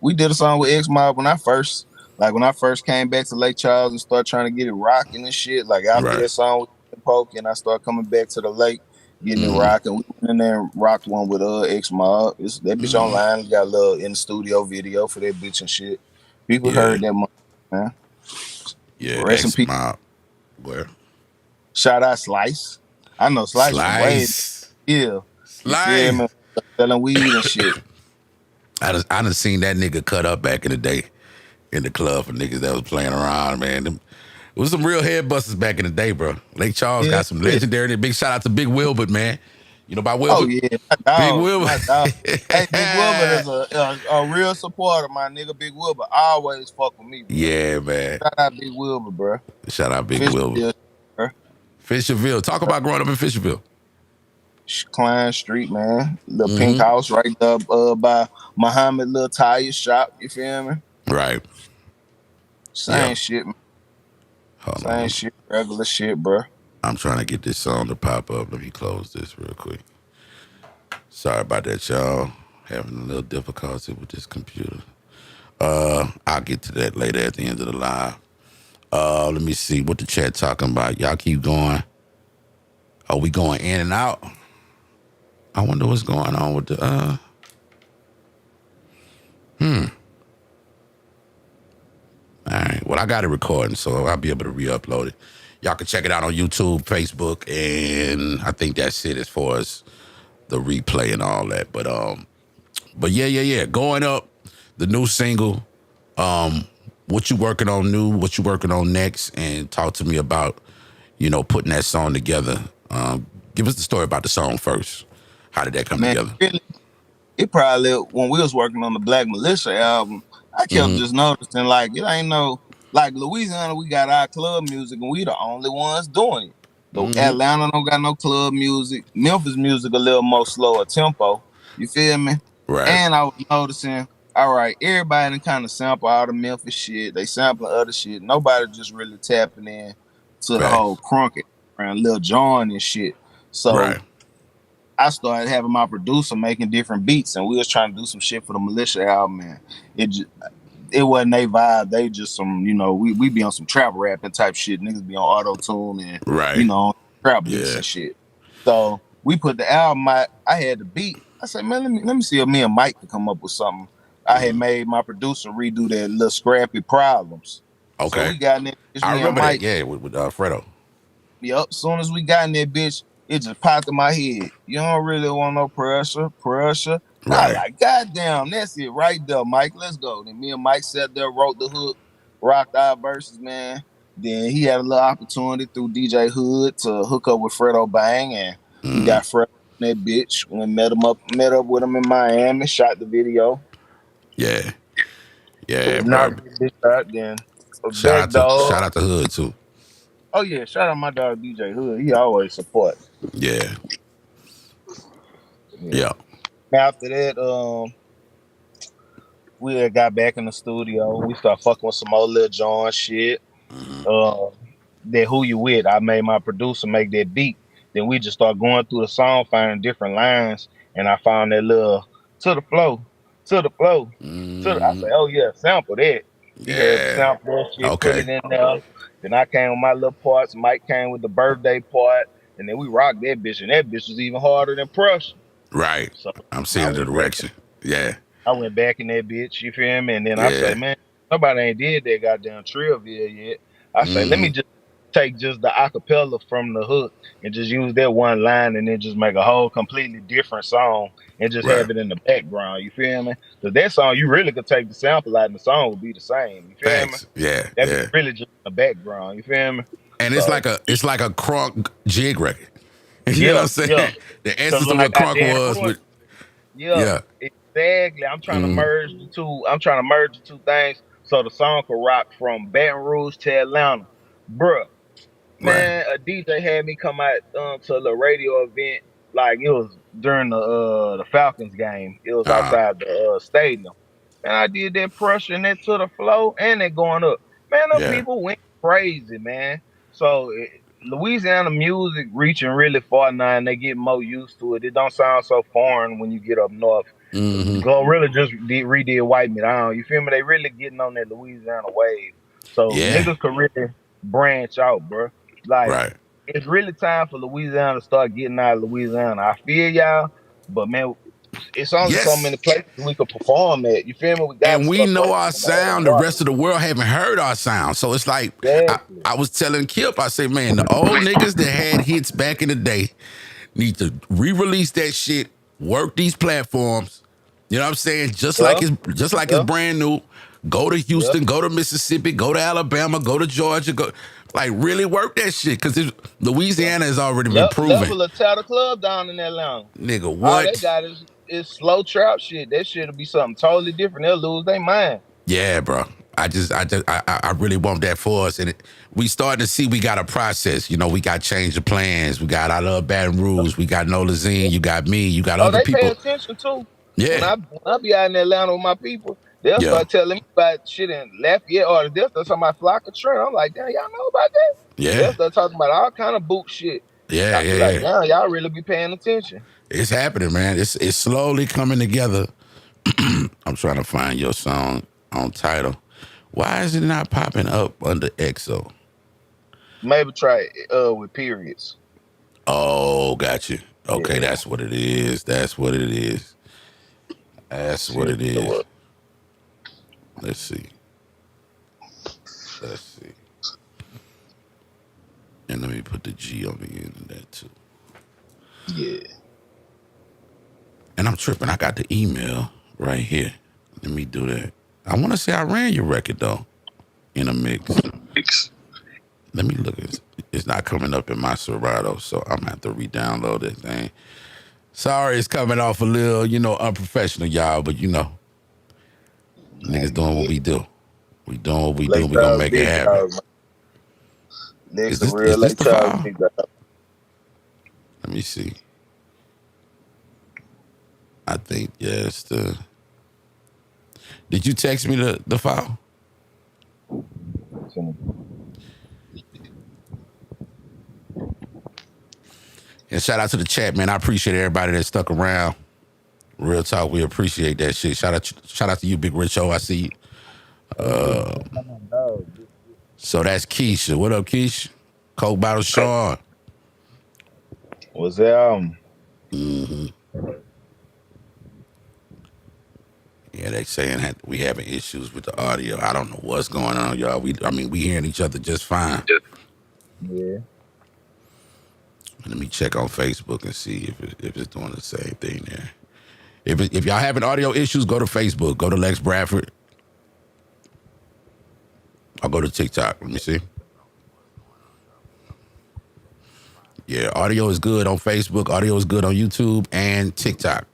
S2: We did a song with X-Mob when I first came back to Lake Charles and started trying to get it rocking and shit. Like after
S1: Right.
S2: that song with Poke and I started coming back to the lake, getting it rocking. We went in there and rocked one with X Mob. That bitch online. We got a little in the studio video for that bitch and shit. People
S1: Yeah.
S2: heard that money, man.
S1: Yeah,
S2: Rest in
S1: X
S2: peace.
S1: Mob. Where?
S2: Shout out Slice. I know Slice from way
S1: Slice.
S2: yeah. You feel
S1: Slice.
S2: me? Selling weed and shit.
S1: I done seen that nigga cut up back in the day in the club for niggas that was playing around, man. It was some real head busters back in the day, bro. Lake Charles
S2: Yeah,
S1: got some
S2: yeah.
S1: legendary. Big shout out to Big Wilbert, man. You know about
S2: Oh
S1: Wilbert?
S2: yeah,
S1: Big
S2: my
S1: Wilbert.
S2: dog. Hey, Big Wilbur is a real supporter, my nigga. Big Wilbur always fuck with me, bro.
S1: Yeah, man.
S2: Shout out Big Wilbur, bro.
S1: Shout out Big Wilbert.
S2: Fisherville, bro.
S1: Fisherville. Talk about growing up in Fisherville.
S2: Klein Street, man. The pink house right there by Muhammad little tire shop. You feel me?
S1: Right.
S2: Same
S1: Yeah.
S2: shit, man.
S1: Hold
S2: Same
S1: on.
S2: shit, regular shit, bro.
S1: I'm trying to get this song to pop up. Let me close this real quick. Sorry about that, y'all. Having a little difficulty with this computer. I'll get to that later at the end of the live. Let me see what the chat talking about. Y'all keep going. Are we going in and out? I wonder what's going on with the All right. Well, I got it recording, so I'll be able to re-upload it. Y'all can check it out on YouTube, Facebook, and I think that's it as far as the replay and all that. But yeah. Going up, the new single. What you working on new? What you working on next? And talk to me about, putting that song together. Give us the story about the song first. How did that come
S2: Man,
S1: together?
S2: really, it probably when we was working on the Black Militia album, I kept just noticing like it ain't no like Louisiana. We got our club music, and we the only ones doing it. The Atlanta don't got no club music. Memphis music a little more slower tempo. You feel me?
S1: Right,
S2: And I was noticing, all right, everybody done kind of sample all the Memphis shit. They sampling other shit. Nobody just really tapping in to the
S1: right,
S2: whole crunk around Lil Jon and shit. So
S1: right,
S2: I started having my producer making different beats, and we was trying to do some shit for the Militia album. And it wasn't they vibe. They just some, we be on some trap rapping type shit. Niggas be on auto tune and
S1: right.
S2: trap beats
S1: Yeah.
S2: and shit. So we put the album out. I had the beat. I said, man, let me see if me and Mike could come up with something. I had made my producer redo that little scrappy problems. So
S1: Okay.
S2: we got in there, it's
S1: I
S2: me and
S1: remember that.
S2: Mike.
S1: Yeah, with Fredo.
S2: Yep. Soon as we got in that bitch, it just popped in my head. You don't really want no pressure. I
S1: Right.
S2: like, goddamn, that's it right there, Mike. Let's go. Then me and Mike sat there, wrote the hook, rocked our verses, man. Then he had a little opportunity through DJ Hood to hook up with Fredo Bang, and we got Fredo in that bitch. We met up with him in Miami, shot the video.
S1: Yeah. Yeah, bro.
S2: Knocked this bitch out, then
S1: Shout
S2: back
S1: out to
S2: dog.
S1: shout out to Hood too.
S2: Oh yeah, shout out my dog DJ Hood. He always support.
S1: Yeah.
S2: Yeah.
S1: Yeah.
S2: After that, we had got back in the studio. We started fucking with some old Lil Jon shit. Uh, that Who You With, I made my producer make that beat. Then we just started going through the song, finding different lines, and I found that little to the flow, to the flow, I said, oh yeah, sample that. He had to
S1: Yeah.
S2: sample that shit, put
S1: Okay.
S2: it in there. Then I came with my little parts. Mike came with the birthday part, and then we rocked that bitch, and that bitch was even harder than Prussia.
S1: Right.
S2: So
S1: I'm
S2: I
S1: seeing the
S2: went back.
S1: direction. Yeah.
S2: I went back in that bitch, you feel me? And then I say,
S1: Yeah.
S2: man, nobody ain't did that goddamn Trillville yet. I say, let me just take just the acapella from the hook and just use that one line and then just make a whole completely different song and just
S1: Right.
S2: have it in the background, you feel me? Because that song, you really could take the sample out and the song would be the same, you feel me?
S1: Facts. Yeah.
S2: That be
S1: Yeah.
S2: really just in the background, you feel me?
S1: And
S2: So,
S1: it's like a crunk jig record. You know what
S2: yeah,
S1: I'm saying?
S2: yeah.
S1: The
S2: Because
S1: essence of
S2: when I
S1: what
S2: got
S1: crunk
S2: Dan
S1: was
S2: Roy,
S1: with
S2: yeah,
S1: yeah.
S2: exactly. I'm trying to merge the two. I'm trying to merge the two things so the song can rock from Baton Rouge to Atlanta. Bruh,
S1: Right.
S2: man, a DJ had me come out to the radio event. Like it was during the Falcons game. It was
S1: Uh
S2: outside the stadium. And I did that pressure and that to the flow and it going up. Man, the
S1: yeah.
S2: people went crazy, man. So Louisiana music reaching really far now, and they get more used to it. It don't sound so foreign when you get up north. Glorilla just redid White Me Down. You feel me? They really getting on that Louisiana wave. So
S1: Yeah.
S2: niggas could really branch out, bro. Like
S1: Right.
S2: it's really time for Louisiana to start getting out of Louisiana. I feel y'all, but man, it's only so
S1: Yes.
S2: many places we could perform at. You feel me? We got to
S1: And we
S2: start
S1: know
S2: breaking
S1: our
S2: some of them
S1: sound. The rest of the world haven't heard our sound. So it's like,
S2: Exactly.
S1: I was telling Kip, I say, man, the old niggas that had hits back in the day need to re-release that shit, work these platforms. You know what I'm saying? Just like
S2: Yeah,
S1: it's
S2: yeah,
S1: brand new. Go to
S2: yeah,
S1: Houston, go to Mississippi, go to Alabama, go to Georgia, go like really work that shit. Cause
S2: yeah.
S1: Louisiana has already been
S2: Yep,
S1: proven.
S2: level a tattle club down in Atlanta.
S1: Nigga,
S2: All they
S1: what?
S2: got is slow trap shit. That shit'll be something totally different. They'll lose their mind.
S1: Yeah, bro. I really want that for us. And we starting to see we got a process. You know, we got change of plans. We got I Love Baton Rouge. We got Nola Zine. You got me. You got
S2: Oh,
S1: other
S2: they pay
S1: people.
S2: attention too. When
S1: Yeah.
S2: I be out in Atlanta with my people, they'll
S1: Yeah.
S2: start telling me about shit in Lafayette or they'll start talking about Flock of Trent. I'm like, damn, y'all know about that? They'll
S1: Yeah.
S2: start talking about all kind of boot shit.
S1: Yeah.
S2: I be
S1: Yeah.
S2: like,
S1: Yeah.
S2: damn, y'all really be paying attention.
S1: It's happening, man. It's slowly coming together. I'm trying to find your song on title. Why is it not popping up under EXO?
S2: Maybe try it with periods.
S1: Oh, got you. Okay,
S2: Yeah.
S1: that's what it is. That's what it is. That's
S2: See
S1: what
S2: if
S1: it
S2: it'll
S1: is.
S2: work.
S1: Let's see. Let's see. And let me put the G on the end of that too.
S2: Yeah.
S1: And I'm tripping. I got the email right here. Let me do that. I want to say I ran your record though in a mix. Let me look. It's not coming up in my Serato, so I'm gonna have to re-download that thing. Sorry, it's coming off a little, unprofessional, y'all. But niggas doing what we do. We doing what we do.
S2: Lake
S1: We gonna
S2: Charles,
S1: make it
S2: big
S1: happen.
S2: dog, man.
S1: Is
S2: Next to
S1: this
S2: real
S1: is this
S2: Lake
S1: the
S2: Charles,
S1: file?
S2: big dog.
S1: Let me see. I think yes. Did you text me the file? And shout out to the chat, man. I appreciate everybody that stuck around. Real talk, we appreciate that shit. Shout out to you, Big Rich O. I see you. So that's Keisha. What up, Keisha? Coke Bottle Sean.
S2: Was that
S1: Mm-hmm. Yeah, they saying that we having issues with the audio. I don't know what's going on, y'all. We hearing each other just fine.
S2: Yeah.
S1: Let me check on Facebook and see if it's doing the same thing there. If y'all having audio issues, go to Facebook. Go to Lex Bradford. I'll go to TikTok. Let me see. Yeah, audio is good on Facebook. Audio is good on YouTube and TikTok.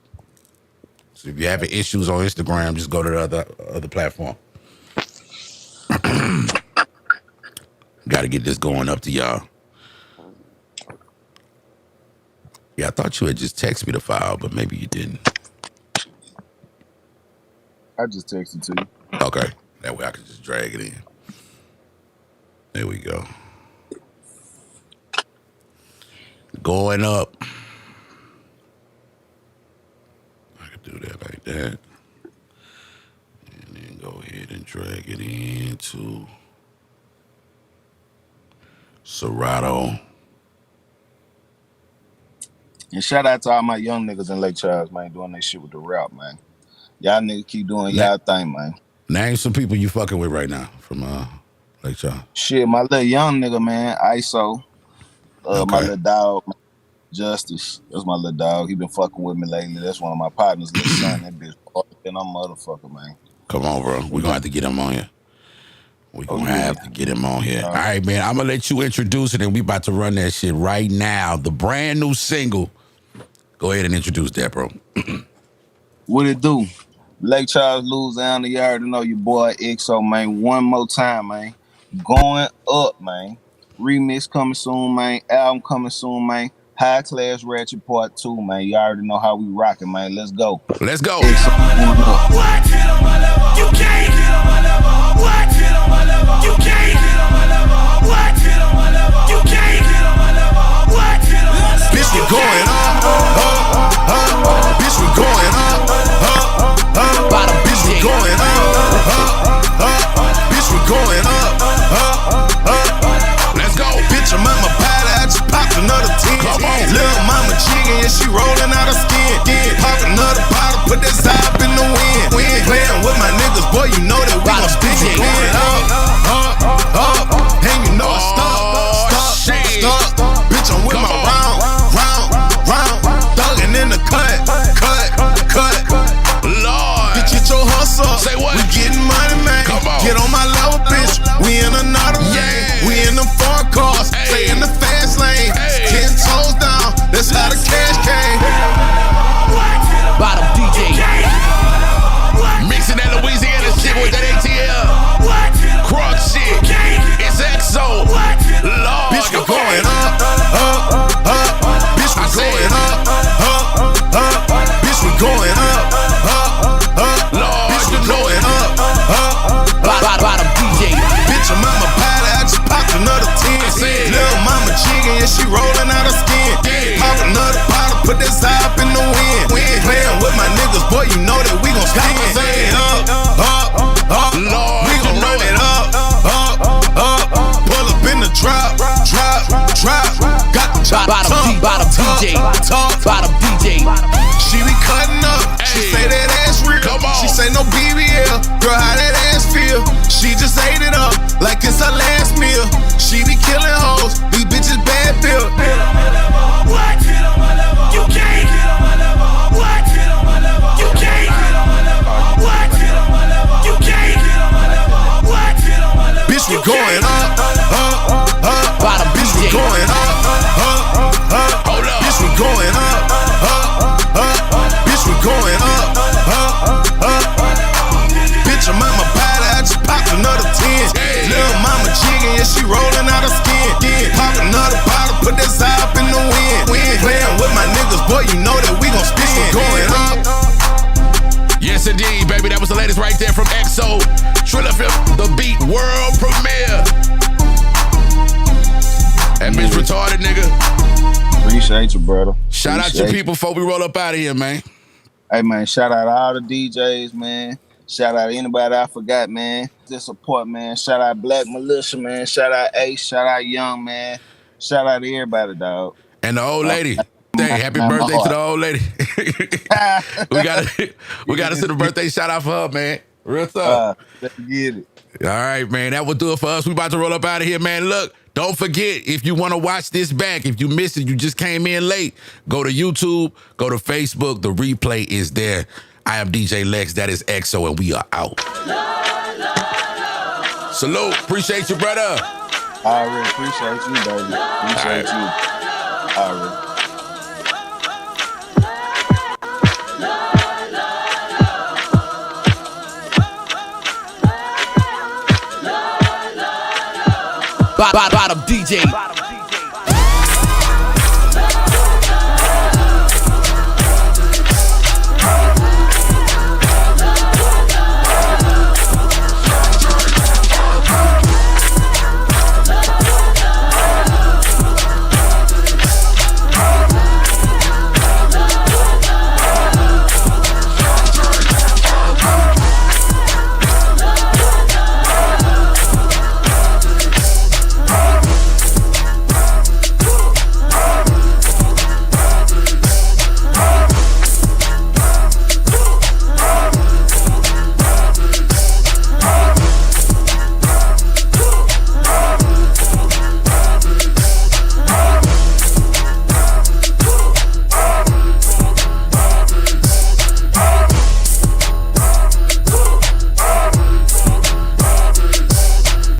S1: So if you're having issues on Instagram, just go to the other platform. Got to get this going up to y'all. Yeah, I thought you had just texted me the file, but maybe you didn't.
S2: I just texted to you.
S1: Okay, that way I can just drag it in. There we go. Going up. I could do that like that. And then go ahead and drag it into Serato.
S2: And shout out to all my young niggas in Lake Charles, man, doing that shit with the rap, man. Y'all niggas keep doing y'all thing, man.
S1: Name some people you fucking with right now from Lake Charles.
S2: Shit, my little young nigga, man, ISO.
S1: Okay.
S2: My little dog, Justice. That's my little dog. He been fucking with me lately. That's one of my partners' little son. That bitch fucking I'm motherfucker, man.
S1: Come on, bro. We're gonna have to get him on here. We're gonna have to get him on here. All right, man. I'm gonna let you introduce it, and we about to run that shit right now. The brand new single. Go ahead and introduce that, bro.
S2: What it do? Lake Charles, Louisiana. You already know your boy XO, man. One more time, man. Going up, man. Remix coming soon, man. Album coming soon, man. High Class Ratchet Part 2, man. You already know how we rocking, man. Let's go.
S1: Let's go.
S2: XO going up.
S3: What? You can't get on my level. What? You can't get on my level. What? You can't get on my level. What?
S1: Bitch, we going up. Bitch, we going up. Bitch, we going up. Bitch, we going up. Let's go.
S4: Bitch, I'm at my pad at your
S3: drop. Got the top,
S4: bottom DJ, bottom DJ.
S3: She be cutting up, she say that ass real.
S1: Come on.
S3: She say no BBL, girl, how that ass feel? She just ate it up like it's her last meal. She be killing hoes, these bitches bad built. What? You can't. What? You can't. What? You can't. What? Bitch, we going up.
S4: Bottom
S3: Bitch, we
S4: DJ.
S3: going up.
S1: Hold up.
S3: Bitch, we going up. Bitch, we going up. Bitch, your mama body, I just popped another 10. Little mama jigging, yeah, she rolling out her skin. Pop another bottle, put that side up in the wind. Playing with my niggas, boy, you know that we gon' spin. Going up.
S1: Yes, indeed, baby. That was the latest right there from Djlex.trillfm, the beat world premiere. That bitch retarded, nigga.
S2: Appreciate you, brother.
S1: Shout out to people before we roll up out of here, man.
S2: Hey, man, shout out to all the DJs, man. Shout out to anybody I forgot, man. This support, man. Shout out Black Militia, man. Shout out Ace. Shout out Young, man. Shout out to everybody, dog.
S1: And the old lady. Hey, happy birthday to the old lady. we gotta send a birthday shout out for her, man. Real talk.
S2: Let's get it.
S1: All right, man. That will do it for us. We about to roll up out of here, man. Look, don't forget, if you want to watch this back, if you missed it, you just came in late, go to YouTube, go to Facebook. The replay is there. I am DJ Lex. That is EXO, and we are out. Salute. Appreciate you, brother.
S2: I really appreciate you, baby. Appreciate you. All right.
S4: Bottom DJ.